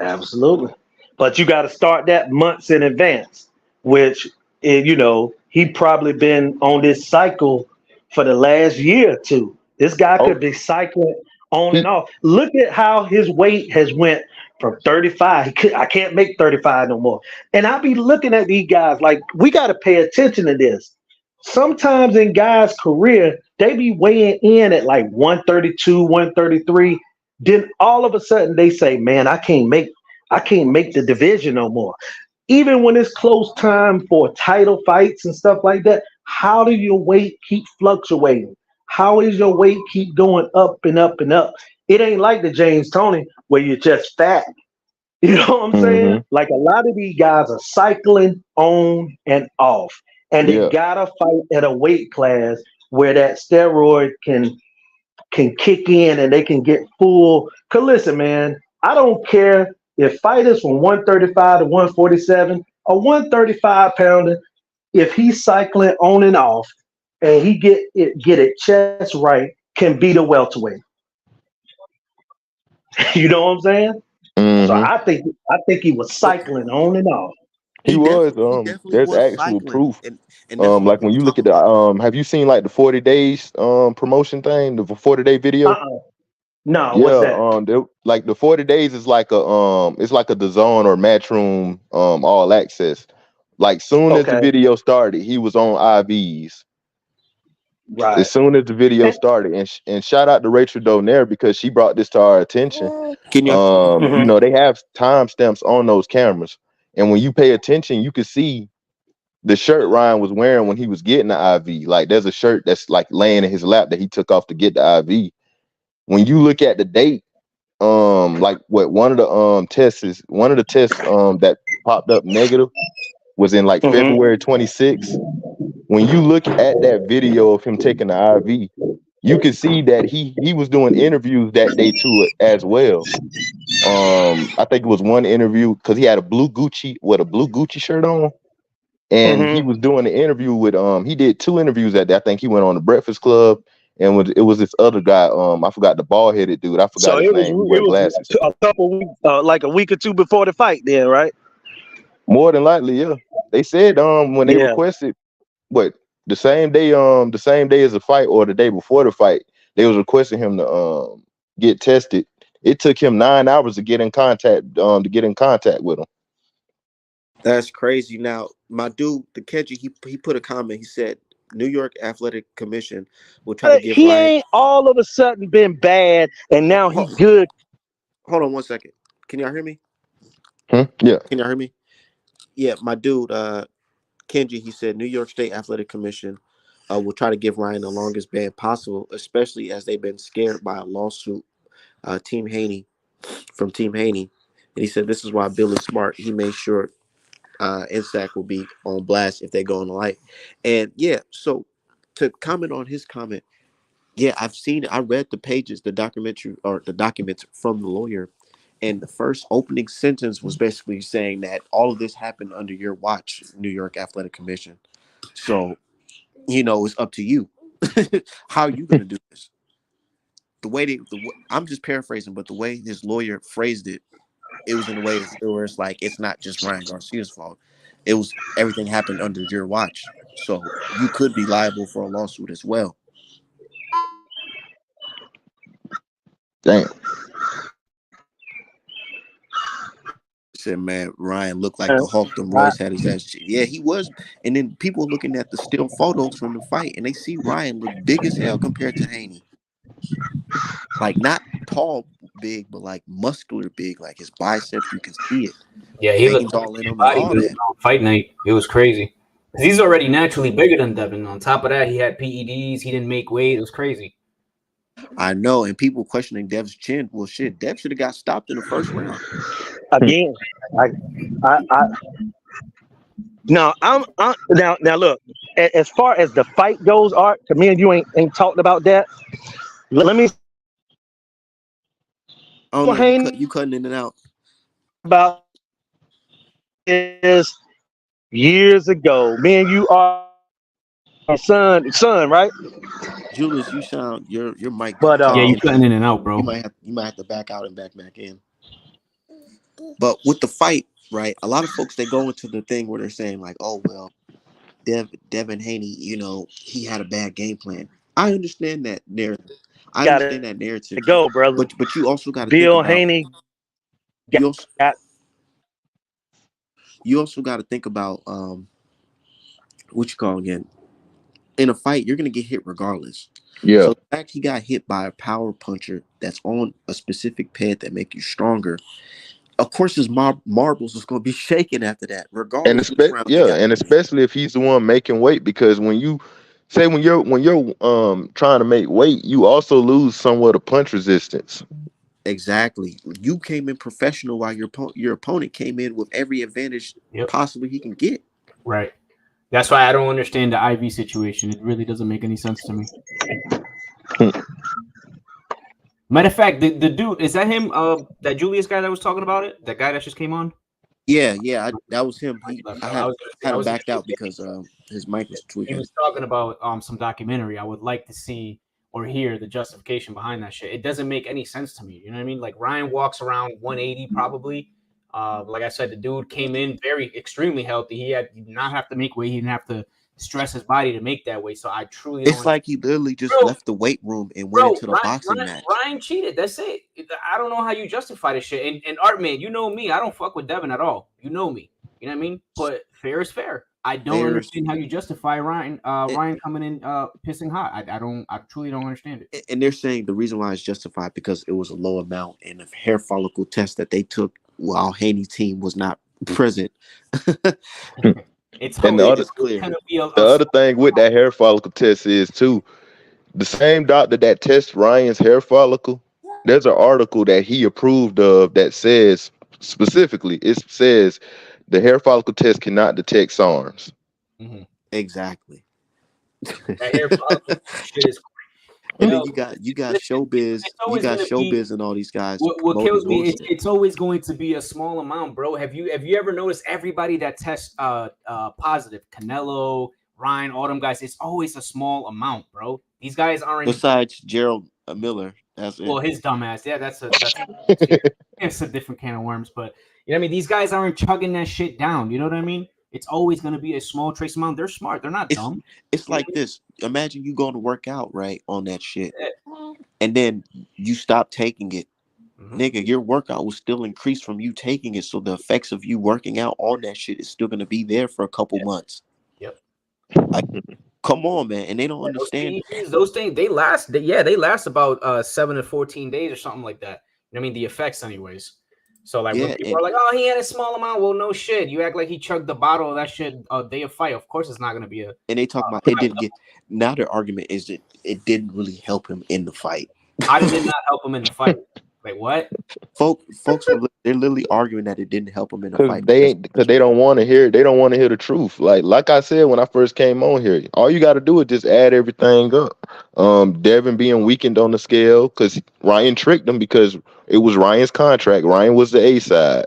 Absolutely. But you got to start that months in advance, which, he probably been on this cycle for the last year or two. This guy Oh, could be cycling on and he off. Look at how his weight has went from 35. I can't make 35 no more. And I be looking at these guys like we got to pay attention to this. Sometimes in guys' career, they be weighing in at like 132, 133. Then all of a sudden they say, "Man, I can't make the division no more." Even when it's close time for title fights and stuff like that, how do your weight keep fluctuating? How is your weight keep going up and up and up? It ain't like the James Tony where you're just fat. You know what I'm saying? mm-hmm. Like a lot of these guys are cycling on and off, and they Yeah. gotta fight at a weight class where that steroid can kick in and they can get full. Cause listen, man, I don't care if fighters from 135 to 147, a 135 pounder, if he's cycling on and off and he get it chest right, can beat a welterweight. You know what I'm saying? So Mm-hmm. I think he was But cycling on and off. He was. he definitely There's was actual cycling, proof. and that's what Like we when were you look at talking the about. have you seen like the 40 days promotion thing, the 40-day video? Uh-uh. No, what's Yeah, that? like the 40 days is like it's like a DAZN or Matchroom all access. Like soon as the Okay. video started, he was on IVs. As Right. soon as the video started, and shout out to Rachel Donaire because she brought this to our attention. Can you? Mhm. They have timestamps on those cameras, and when you pay attention, you can see the shirt Ryan was wearing when he was getting the IV. Like there's a shirt that's like laying in his lap that he took off to get the IV. When you look at the date, like what one of the tests that popped up negative was in like Mhm. February 26th. When you look at that video of him taking the IV, you can see that he was doing interviews that day too as well. I think it was one interview because he had a blue Gucci shirt on, and he Mhm. was doing the interview with he did two interviews that day. I think he went on the Breakfast Club and it was this other guy, I forgot, the bald headed dude. I So forgot his it was name. He wear it was glasses. a couple weeks, like a week or two before the fight, then, right? More than likely, yeah. They said when they Yeah. requested what the same day as the fight or the day before the fight, they was requesting him to get tested. It took him 9 hours to get in contact with him. That's crazy. Now, my dude, the Kenji, he put a comment. He said, "New York Athletic Commission will try to give He Ryan." ain't all of a sudden been bad and now he Hold, good. hold on 1 second. Can y'all hear me? Yeah. Can y'all hear me? Yeah, my dude, Kenji, he said New York State Athletic Commission will try to give Ryan the longest ban possible, especially as they've been scared by a lawsuit. Team Haney from Team Haney, and he said this is why Billy Smart he made sure NSAC will be on blast if they go on the light. And yeah, so to comment on his comment, yeah, I've seen it. I read the pages, the documentary or the documents from the lawyer, and the first opening sentence was basically saying that all of this happened under your watch, New York Athletic Commission. So, it's up to you. How are you going to do this? I'm just paraphrasing, but the way his lawyer phrased it, it was in a way where it's like it's not just Ryan Garcia's fault. It was everything happened under your watch, so you could be liable for a lawsuit as well. Damn. Said, man, Ryan looked like the Hulk. Them Royce had his ass. Yeah, he was. And then people looking at the still photos from the fight, and they see Ryan look big as hell compared to Haney. Like not tall, big, but like muscular, big. Like his biceps, you can see it. Yeah, he Veins looked all in him and body all that. on fight night. It was crazy. He's already naturally bigger than Devin. On top of that, he had PEDs. He didn't make weight. It was crazy. I know, and people questioning Dev's chin. Well, shit, Dev should have got stopped in the first round. Again, I now now look. As far as the fight goes, Art, to me and you ain't talked about that. Let me. Oh no, you cutting in and out. About is years ago. Me and you are son, right? Julius, you sound your mic. But Yeah, you cutting in and out, bro. You might have to back out and back in. But with the fight, right? A lot of folks they go into the thing where they're saying like, "Oh well, Devin Haney, you know, he had a bad game plan." I understand that narrative. Go, brother. But you also got to Bill think about Haney. You also got to think about what you call again. In a fight, you're gonna get hit regardless. Yeah. So the fact he got hit by a power puncher that's on a specific pad that make you stronger, of course his marbles is gonna be shaking after that, regardless. And especially if he's the one making weight, because when you're trying to make weight, you also lose somewhat of punch resistance. Exactly. You came in professional while your opponent came in with every advantage possibly he can get. Right. That's why I don't understand the IV situation. It really doesn't make any sense to me. Matter of fact, the dude, is that him? That Julius guy that was talking about it? That guy that just came on? Yeah, that was him. I had him backed out because his mic was tweaking. He was talking about some documentary. I would like to see or hear the justification behind that shit. It doesn't make any sense to me. You know what I mean? Like Ryan walks around 180 probably. Like I said, the dude came in extremely healthy. He did not have to make weight. He didn't have to stress his body to make that weight. So I truly don't. It's like he literally just left the weight room and went into the boxing match. Ryan cheated. That's it. I don't know how you justify this shit. And Artman, you know me. I don't fuck with Devin at all. You know me. You know what I mean? But fair is fair. I don't understand how you justify Ryan coming in pissing hot. I truly don't understand it. And they're saying the reason why it's justified because it was a low amount and a hair follicle test that they took while Haney's team was not present. It's and the other thing with that hair follicle test is too, the same doctor that tests Ryan's hair follicle, there's an article that he approved of that says specifically, it says the hair follicle test cannot detect SARMs. Mm-hmm. Exactly. That hair follicle shit is. And then you got Showbiz, Showbiz and all these guys. What kills me, it's always going to be a small amount, bro. Have you ever noticed everybody that tests positive, Canelo, Ryan, all them guys, it's always a small amount, bro. These guys aren't. Besides Gerald Miller, that's it. Well, his dumbass, yeah, that's it's a different can of worms. But you know what I mean? These guys aren't chugging that shit down. You know what I mean? It's always going to be a small trace amount. They're smart. They're not dumb. It's like this. Imagine you going to work out, right, on that shit. And then you stop taking it. Mm-hmm. Nigga, your workout will still increase from you taking it. So the effects of you working out on that shit is still going to be there for a couple months. Yep. Like, come on, man. And they don't understand. Those things, they last about 7 to 14 days or something like that. You know what I mean? The effects anyways. So like when people are like, oh, he had a small amount. Well, no shit. You act like he chugged the bottle of that shit a day of fight. Of course, it's not going to be a. And they talk about it didn't get. Now their argument is that it didn't really help him in the fight. How did it not help him in the fight? Like what? Folks, they're literally arguing that it didn't help them in the fight because they don't want to hear. They don't want to hear the truth. Like I said when I first came on here, all you got to do is just add everything up. Devin being weakened on the scale because Ryan tricked him because it was Ryan's contract. Ryan was the A side.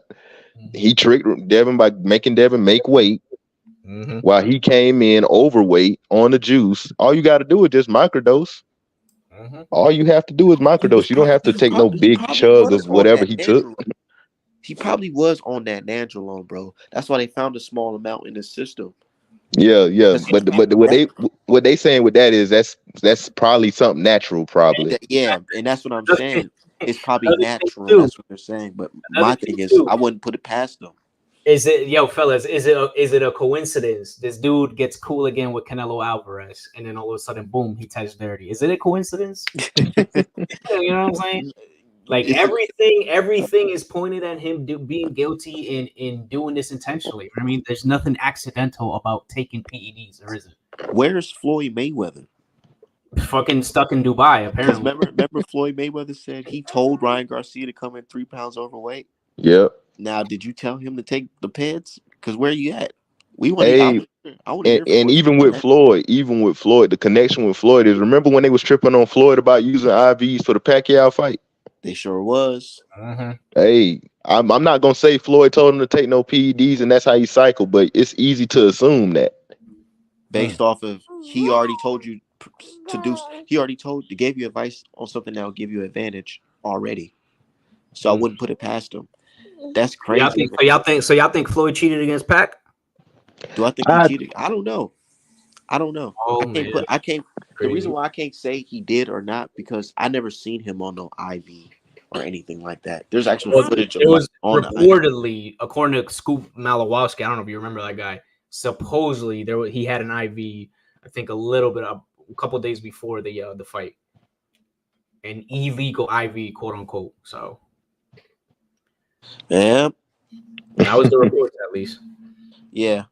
Mm-hmm. He tricked Devin by making Devin make weight while he came in overweight on the juice. All you got to do is just microdose. Mm-hmm. All you have to do is microdose. You don't have to take no big chug of whatever he took. He probably was on that Nandrolone, bro. That's why they found a small amount in his system. Yeah. But what they saying with that is that's probably something natural, probably. Yeah, and that's what I'm saying. it's probably Another thing natural. too. That's what they're saying. But Another my thing thing is, too. I wouldn't put it past them. Is it, yo, fellas? Is it a coincidence? This dude gets cool again with Canelo Alvarez, and then all of a sudden, boom, he touched dirty. Is it a coincidence? You know what I'm saying? Like It's everything is pointed at him being guilty in doing this intentionally. I mean, there's nothing accidental about taking PEDs, or is it? Where's Floyd Mayweather? Fucking stuck in Dubai, Because apparently. remember Floyd Mayweather said he told Ryan Garcia to come in 3 pounds overweight. Yep. Now, did you tell him to take the peds? Because where you at? We want to. Hey, I want to hear from and you even on with that. Floyd, the connection with Floyd is, remember when they was tripping on Floyd about using IVs for the Pacquiao fight? They sure was. Hey, I'm not gonna say Floyd told him to take no PEDs and that's how he cycled, but it's easy to assume that. Based off of he already told you to do. He already gave you advice on something that will give you advantage already. So I wouldn't put it past him. That's crazy. Y'all think Floyd cheated against Pac? Do I think he cheated? I don't know. Oh, I can't. The crazy. reason why I can't say he did or not because I never seen him on no IV or anything like that. There's actual footage of It was on the IV. reportedly, according to Scoop Malawowski, I don't know if you remember that guy. Supposedly, he had an IV. I think a couple days before the fight, an illegal IV, quote unquote. So, Yeah, that was the report, at least. yeah.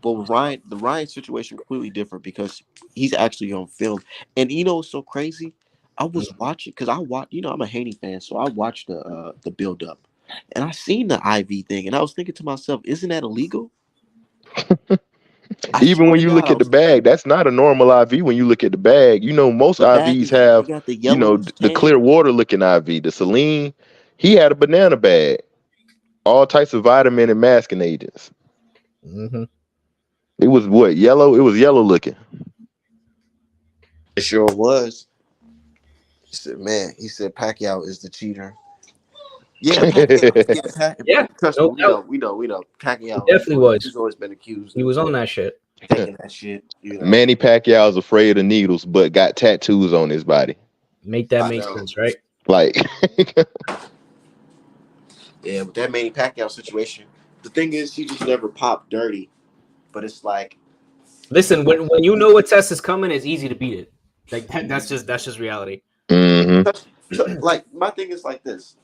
But with Ryan, the Ryan situation completely different because he's actually on film. And you know what's so crazy? I was watching because I watch. You know, I'm a Haney fan, so I watched the build up, and I seen the IV thing, and I was thinking to myself, isn't that illegal? Even when you look at the bag, that's not a normal IV. When you look at the bag, you know most IVs have, the clear water looking IV. The Saline, he had a banana bag, all types of vitamin and masking agents. It was what, yellow? It was yellow looking. It sure was. He said, "Man," he said, "Pacquiao is the cheater." Yeah, Pacquiao. Trust me, we know. Pacquiao definitely was. He's always been accused. He was on that shit. Taking that shit. You know. Manny Pacquiao's afraid of needles, but got tattoos on his body. Make sense, right? Like, yeah, but that Manny Pacquiao situation. The thing is, he just never popped dirty. But it's like, listen, when you know a test is coming, it's easy to beat it. Like that's just reality. Like my thing is like this.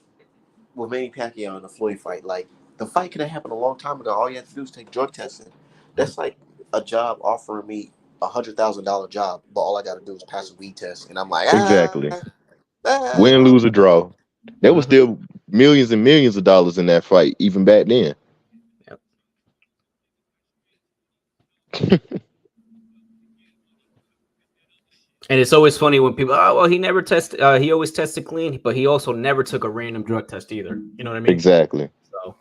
With Manny Pacquiao in the Floyd fight, like the fight could have happened a long time ago. All you have to do is take drug testing. That's like a job offering me $100,000 job, but all I got to do is pass a weed test, and I'm like, exactly. Win, lose, or draw. There was still millions and millions of dollars in that fight, even back then. And it's always funny when people, oh well, he never tested. He always tested clean, but he also never took a random drug test either. You know what I mean? Exactly. So,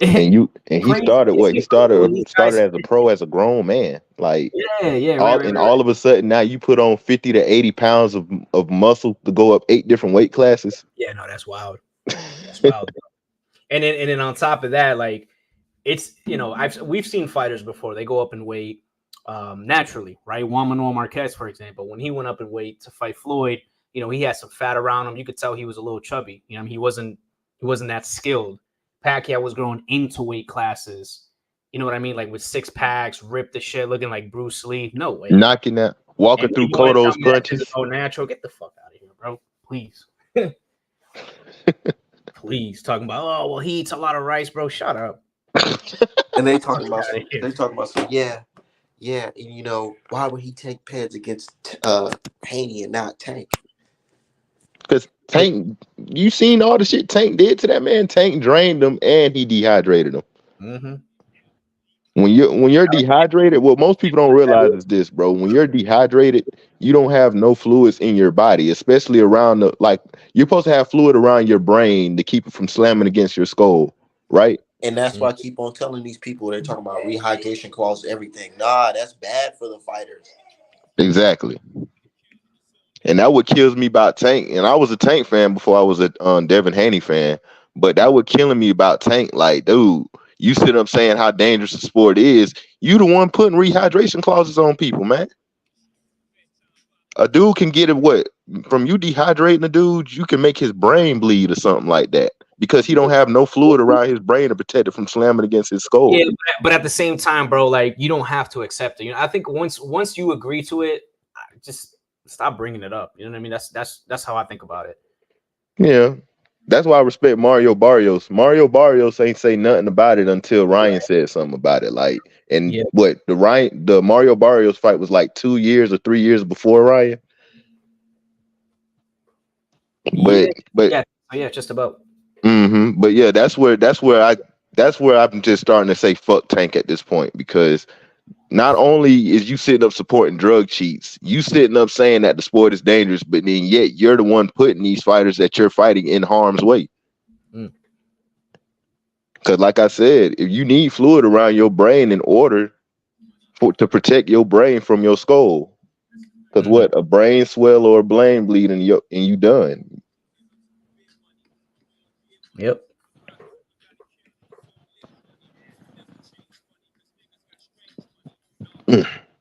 and he started what? He started as a pro, as a grown man. Like all of a sudden now you put on 50 to 80 pounds of muscle to go up 8 different weight classes. Yeah, no, that's wild. That's wild. And then on top of that, like it's, you know, we've seen fighters before. They go up in weight naturally, right? Juan Manuel Marquez, for example, when he went up in weight to fight Floyd, you know, he had some fat around him. You could tell he was a little chubby. You know, he wasn't that skilled. Pacquiao was growing into weight classes. You know what I mean? Like with 6 packs, ripped the shit, looking like Bruce Lee. No way. Knocking that, walking through Cotto's punches. Oh, natural. Get the fuck out of here, bro. Please. Please. Talking about, oh, well, he eats a lot of rice, bro. Shut up. And they talking about yeah, and you know, why would he take peds against Haney and not Tank? Because Tank, you seen all the shit Tank did to that man. Tank drained him and he dehydrated him. When you're dehydrated, what most people don't realize is this, bro. When you're dehydrated, you don't have no fluids in your body, especially around you're supposed to have fluid around your brain to keep it from slamming against your skull, right? And that's why I keep on telling these people, they're talking about rehydration clause, everything. Nah, that's bad for the fighters. Exactly. And that what kills me about Tank. And I was a Tank fan before I was a Devin Haney fan. But that what killing me about Tank. Like, dude, you sit up saying how dangerous the sport is. You the one putting rehydration clauses on people, man. a dude can get it what from you dehydrating a dude, you can make his brain bleed or something like that because he don't have no fluid around his brain to protect it from slamming against his skull. Yeah, but at the same time, bro, like you don't have to accept it. You know, I think once you agree to it, just stop bringing it up. You know what I mean? That's how I think about it. Yeah. That's why I respect Mario Barrios. Mario Barrios ain't say nothing about it until Ryan said something about it. Like, and what the Mario Barrios fight was like 2 years or 3 years before Ryan. But yeah, just about. But yeah, that's where I'm just starting to say fuck Tank at this point, because not only is you sitting up supporting drug cheats, you sitting up saying that the sport is dangerous, but then yet you're the one putting these fighters that you're fighting in harm's way. Because like I said, if you need fluid around your brain in order to protect your brain from your skull, because what, a brain swell or a brain bleed and you done. Yep.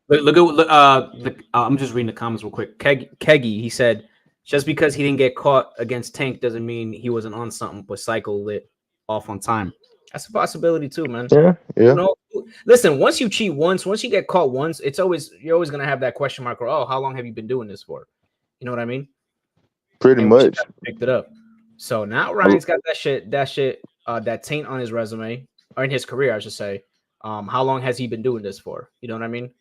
Look at I'm just reading the comments real quick. Keggy, he said, just because he didn't get caught against Tank doesn't mean he wasn't on something, but Cycle lit off on time. That's a possibility too, man. Yeah. You know, listen, once you cheat once you get caught once, you're always gonna have that question mark, or how long have you been doing this for? You know what I mean? Pretty much. Picked it up. So now Ryan's got that taint on his resume, or in his career, I should say. How long has he been doing this for? You know what I mean?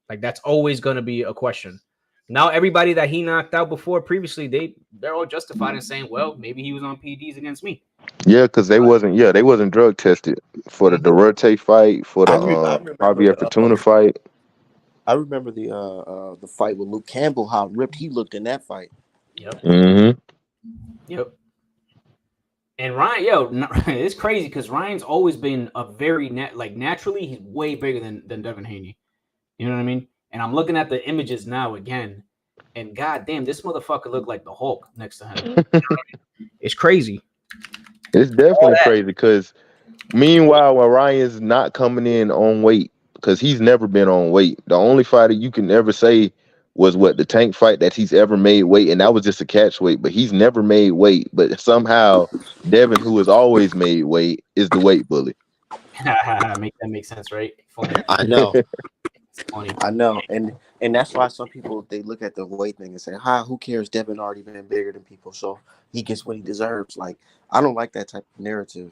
Like, that's always going to be a question. Now, everybody that he knocked out before previously, they're all justified in saying, well, maybe he was on PEDs against me. Yeah, because they wasn't drug tested for the Duarte fight, for the Javier Fortuna fight. I remember the fight with Luke Campbell, how ripped he looked in that fight. Yep. Yep. And Ryan, it's crazy because Ryan's always been a very naturally he's way bigger than Devin Haney. You know what I mean? And I'm looking at the images now again, and goddamn, this motherfucker looked like the Hulk next to him. You know what I mean? It's crazy. It's definitely crazy because meanwhile, when Ryan's not coming in on weight, because he's never been on weight. The only fighter you can ever say was the Tank fight that he's ever made weight, and that was just a catch weight, but he's never made weight. But somehow Devin, who has always made weight, is the weight bully. Make sense, right? Funny. I know. I know, and that's why some people, they look at the weight thing and say, who cares? Devin already been bigger than people, so he gets what he deserves. Like, I don't like that type of narrative.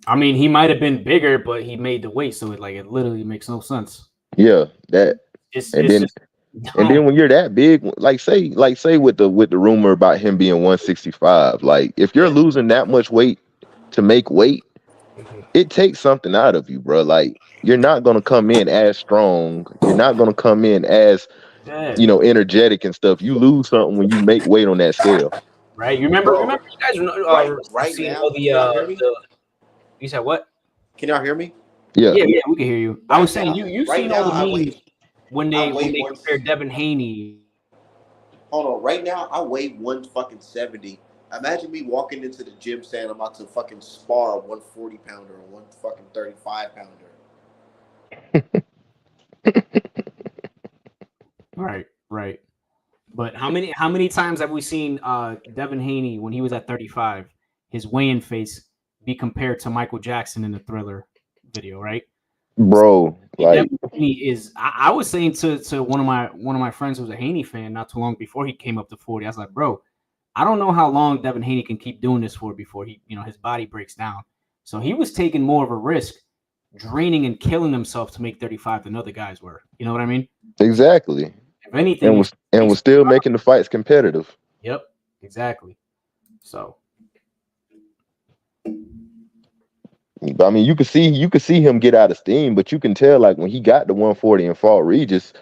I mean, he might have been bigger, but he made the weight, so it literally makes no sense. Yeah, that. And then when you're that big, like say with the rumor about him being 165, like if you're losing that much weight to make weight, it takes something out of you, bro. Like, you're not gonna come in as strong. You're not gonna come in as energetic and stuff. You lose something when you make weight on that scale. Right. You remember you guys right now. You said what? Can y'all hear me? Yeah, we can hear you. I was saying you've seen all the memes when they compare Devin Haney. Hold on, right now I weigh 170. Imagine me walking into the gym saying I'm about to fucking spar a 140 pounder or 135 pounder. Right. But how many times have we seen Devin Haney when he was at 35, his weigh-in face be compared to Michael Jackson in the Thriller video, right? Bro, like I was saying to one of my friends who's a Haney fan not too long before he came up to 40. I was like, bro, I don't know how long Devin Haney can keep doing this for before his body breaks down. So he was taking more of a risk, draining and killing himself to make 35 than other guys were. You know what I mean? Exactly. If anything, was still making the fights competitive. Yep, exactly. So, I mean, you could see him get out of steam, but you can tell, like, when he got to 140 and fought Regis,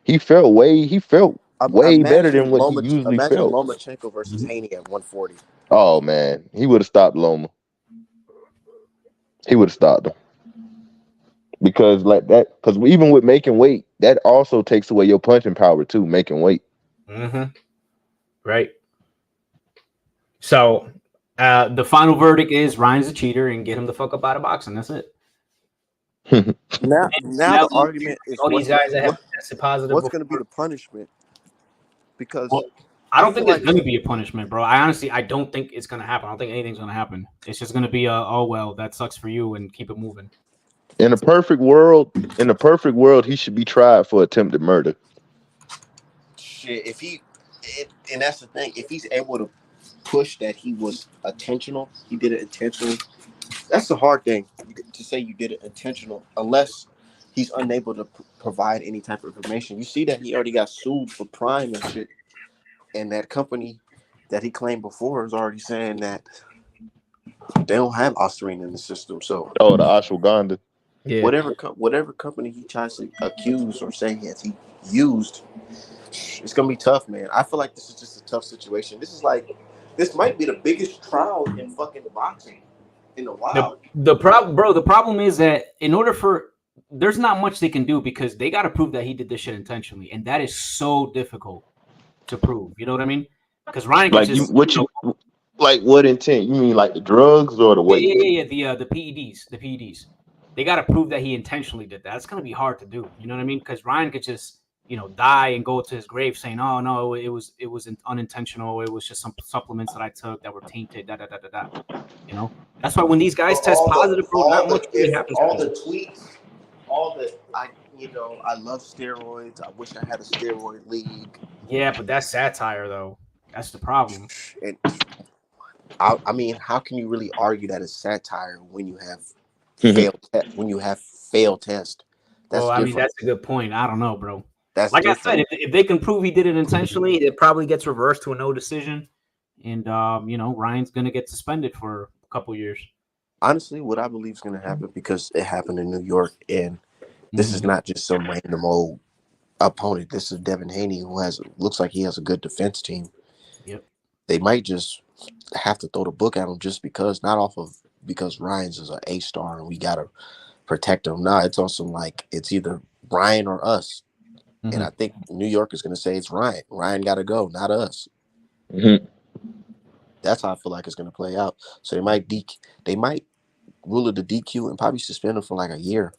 he felt way better than what he usually felt. Imagine Lomachenko versus Haney at 140. Oh man, he would have stopped Loma. He would have stopped him. Because even with making weight, that also takes away your punching power too, making weight. Right. So the final verdict is Ryan's a cheater and get him the fuck up out of boxing. That's it. Now Now the argument is all these guys that have tested positive what's going to be before. the punishment? Because Well, I don't feel think there's like going to be a punishment, bro. I don't think it's going to happen. I don't think anything's going to happen. It's just going to be a, oh well, that sucks for you, and keep it moving. In a perfect world, he should be tried for attempted murder. shit, and that's the thing, if he's able to push that he was intentional, he did it intentionally. That's the hard thing to say you did it intentional, unless he's unable to provide any type of information. You see that he already got sued for prime and shit, and that company that he claimed before is already saying that they don't have ostarine in the system. So Oh, the ashwagandha. Yeah. whatever company he tries to accuse or say he used, it's gonna be tough, man. I feel like this is just a tough situation. This might be the biggest trial in fucking boxing in a while. The problem is that in order for there's not much they can do because they got to prove that he did this shit intentionally, and that is so difficult to prove. You know what I mean? Because Ryan can what intent? You mean like the drugs or the weight? Yeah. The PEDs. They got to prove that he intentionally did that. That's gonna be hard to do. You know what I mean? Because Ryan could just die and go to his grave saying, "Oh no, it was unintentional. It was just some supplements that I took that were tainted." Da da da da da. That's why when these guys test positive, bro, not much really happens. All the tweets, I love steroids. I wish I had a steroid league. Yeah, but that's satire, though. That's the problem. And I mean, how can you really argue that it's satire when you have failed test? Well, I mean, that's a good point. I don't know, bro. That's like different. I said, if they can prove he did it intentionally, it probably gets reversed to a no decision, and Ryan's gonna get suspended for a couple years. Honestly, what I believe is gonna happen, because it happened in New York, and this is not just some random old opponent. This is Devin Haney, who looks like he has a good defense team. Yep. They might just have to throw the book at him just because, because Ryan's is an A-star and we gotta protect him. Nah, it's also like it's either Ryan or us. And I think New York is gonna say it's Ryan. Ryan gotta go, not us. That's how I feel like it's gonna play out. So they might rule it a DQ and probably suspend him for like a year.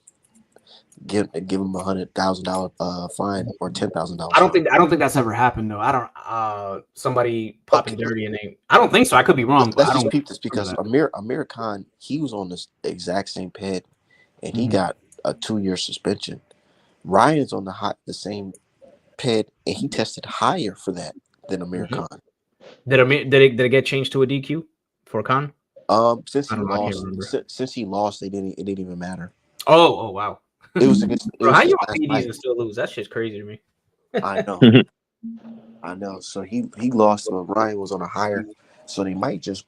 Give him $100,000 fine or $10,000. I don't think that's ever happened though. I don't. Somebody popping dirty a name. I don't think so. I could be wrong. Let's just peep this, because Amir Khan, he was on this exact same ped, and he got a 2-year suspension. Ryan's on the same ped, and he tested higher for that than Amir Khan. Did it get changed to a DQ for Khan? Since he lost, it didn't even matter. Oh wow. It was against. Bro, how you on PEDs and still lose? That shit's crazy to me. I know. So he lost. So Ryan was on a higher. So they might just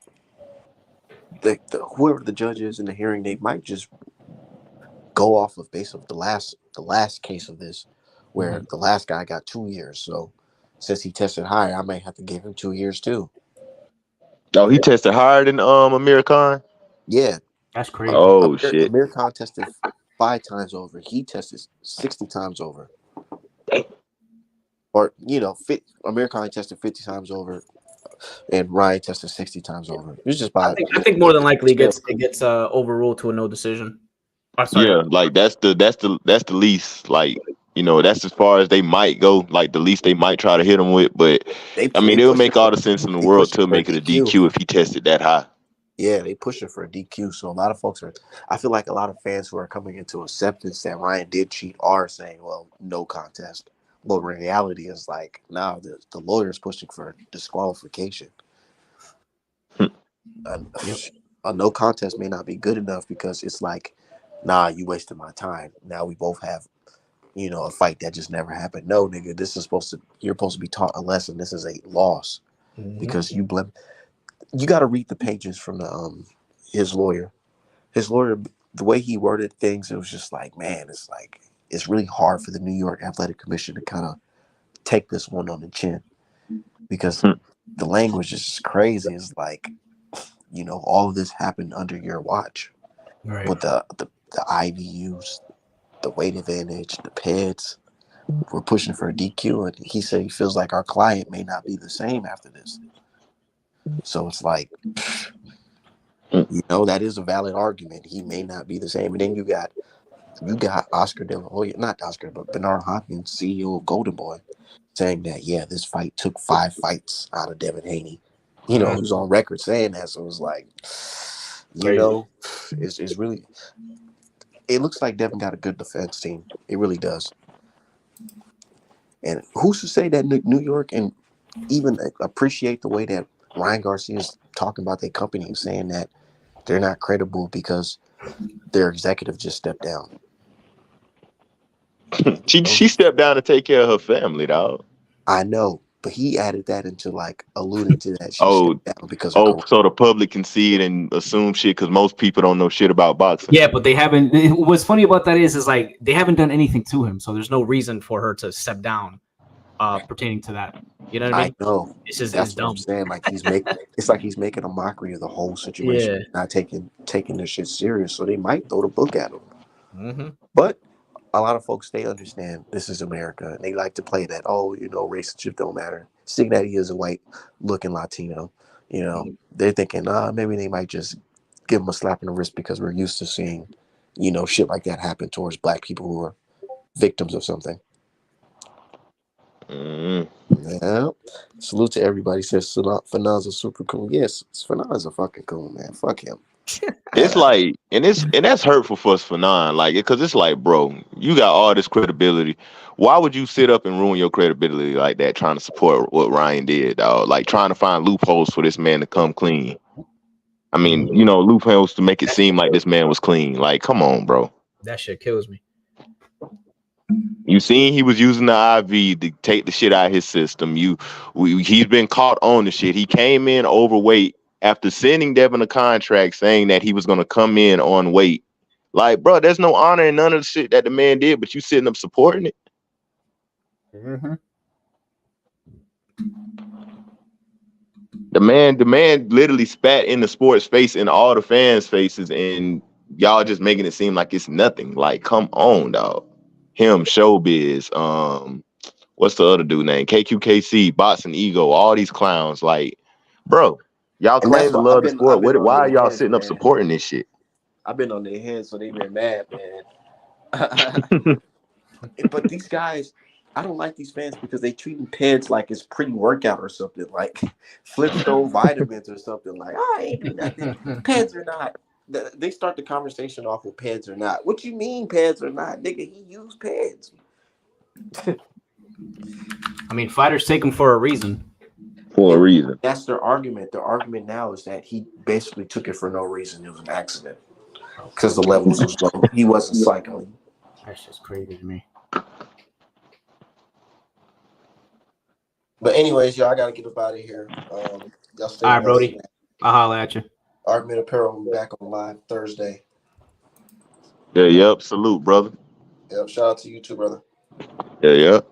whoever the judge is in the hearing, they might just go off of based of the last case of this, where the last guy got 2 years. So since he tested higher, I might have to give him 2 years too. Oh, he tested higher than Amir Khan? Yeah. That's crazy. Oh shit. Amir Khan tested 5 times over. He tested 60 times over. Or Amir Khan tested 50 times over, and Ryan tested 60 times over. It's just I think more than likely it gets overruled to a no decision. Yeah, like that's the least, like, that's as far as they might go, like the least they might try to hit him with. But I mean, it would make all the sense in the world to make it a DQ if he tested that high. Yeah, they pushing for a DQ. So a lot of folks I feel like a lot of fans who are coming into acceptance that Ryan did cheat are saying, well, no contest. But reality is like, now the lawyer's pushing for disqualification. A no contest may not be good enough, because it's like, nah, you wasted my time. Now we both have, a fight that just never happened. No, nigga, you're supposed to be taught a lesson. This is a loss, because you got to read the pages from his lawyer. His lawyer, the way he worded things, it was just like, man, it's really hard for the New York Athletic Commission to kind of take this one on the chin, because the language is just crazy. It's like, all of this happened under your watch, right? With the IVUs, the weight advantage, the PEDs. We're pushing for a DQ, and he said he feels like our client may not be the same after this. So it's like, that is a valid argument. He may not be the same. And then you got You got Oscar De La Hoya, not Oscar, but Bernard Hopkins, CEO of Golden Boy, saying that this fight took 5 fights out of Devin Haney. He was on record saying that, so it was like, Crazy. it's really. It looks like Devin got a good defense team. It really does. And who's to say that New York and even appreciate the way that Ryan Garcia is talking about their company and saying that they're not credible because their executive just stepped down. She stepped down to take care of her family, dog. I know, but he added that into like alluding to that she stepped down because of COVID. So the public can see it and assume shit because most people don't know shit about boxing. Yeah, but they haven't. What's funny about that is like they haven't done anything to him, so there's no reason for her to step down pertaining to that. You know what I mean? I know. It's just That's it's what dumb. I'm saying. Like it's like he's making a mockery of the whole situation, not taking this shit serious. So they might throw the book at him. Mm-hmm. But a lot of folks, they understand this is America, and they like to play that. Relationship don't matter. Seeing that he is a white-looking Latino, they're thinking, maybe they might just give him a slap in the wrist because we're used to seeing, shit like that happen towards black people who are victims of something. Yeah. Salute to everybody. Says Fanaz is super cool. Yes, Fanaz a fucking cool, man. Fuck him. It's like, and that's hurtful for us for like, because it's like, bro, you got all this credibility. Why would you sit up and ruin your credibility like that, trying to support what Ryan did, dog? Like trying to find loopholes for this man to come clean. I mean, loopholes to make it seem like this man was clean. Like, come on, bro. That shit kills me. You seen he was using the IV to take the shit out of his system. He's been caught on the shit. He came in overweight after sending Devin a contract saying that he was going to come in on weight. Like, bro, there's no honor in none of the shit that the man did, but you sitting up supporting it. Mm-hmm. The man literally spat in the sports face in all the fans' faces, and y'all just making it seem like it's nothing. Like, come on, dog. Him, Showbiz, what's the other dude name? KQKC, Bots and Ego, all these clowns. Like, bro, y'all claim to love the sport. Why are y'all sitting up supporting this shit? I've been on their heads, so they've been mad, man. But these guys, I don't like these fans because they treating PEDs like it's pre-workout or something, like Flintstone vitamins or something. Like, I ain't do nothing. PEDs or not. They start the conversation off with PEDs or not. What you mean PEDs or not? Nigga, he used PEDs. I mean, fighters take them for a reason. For a reason. That's their argument. The argument now is that he basically took it for no reason. It was an accident because the levels was low. He wasn't cycling. That's just crazy to me. But anyways, y'all, I gotta get up out of here. Y'all stay. All right, Brody. I'll holler at you. Artman Apparel will be back on live Thursday. Yeah, yep. Salute, brother. Yep. Shout out to you too, brother. Yeah, yep.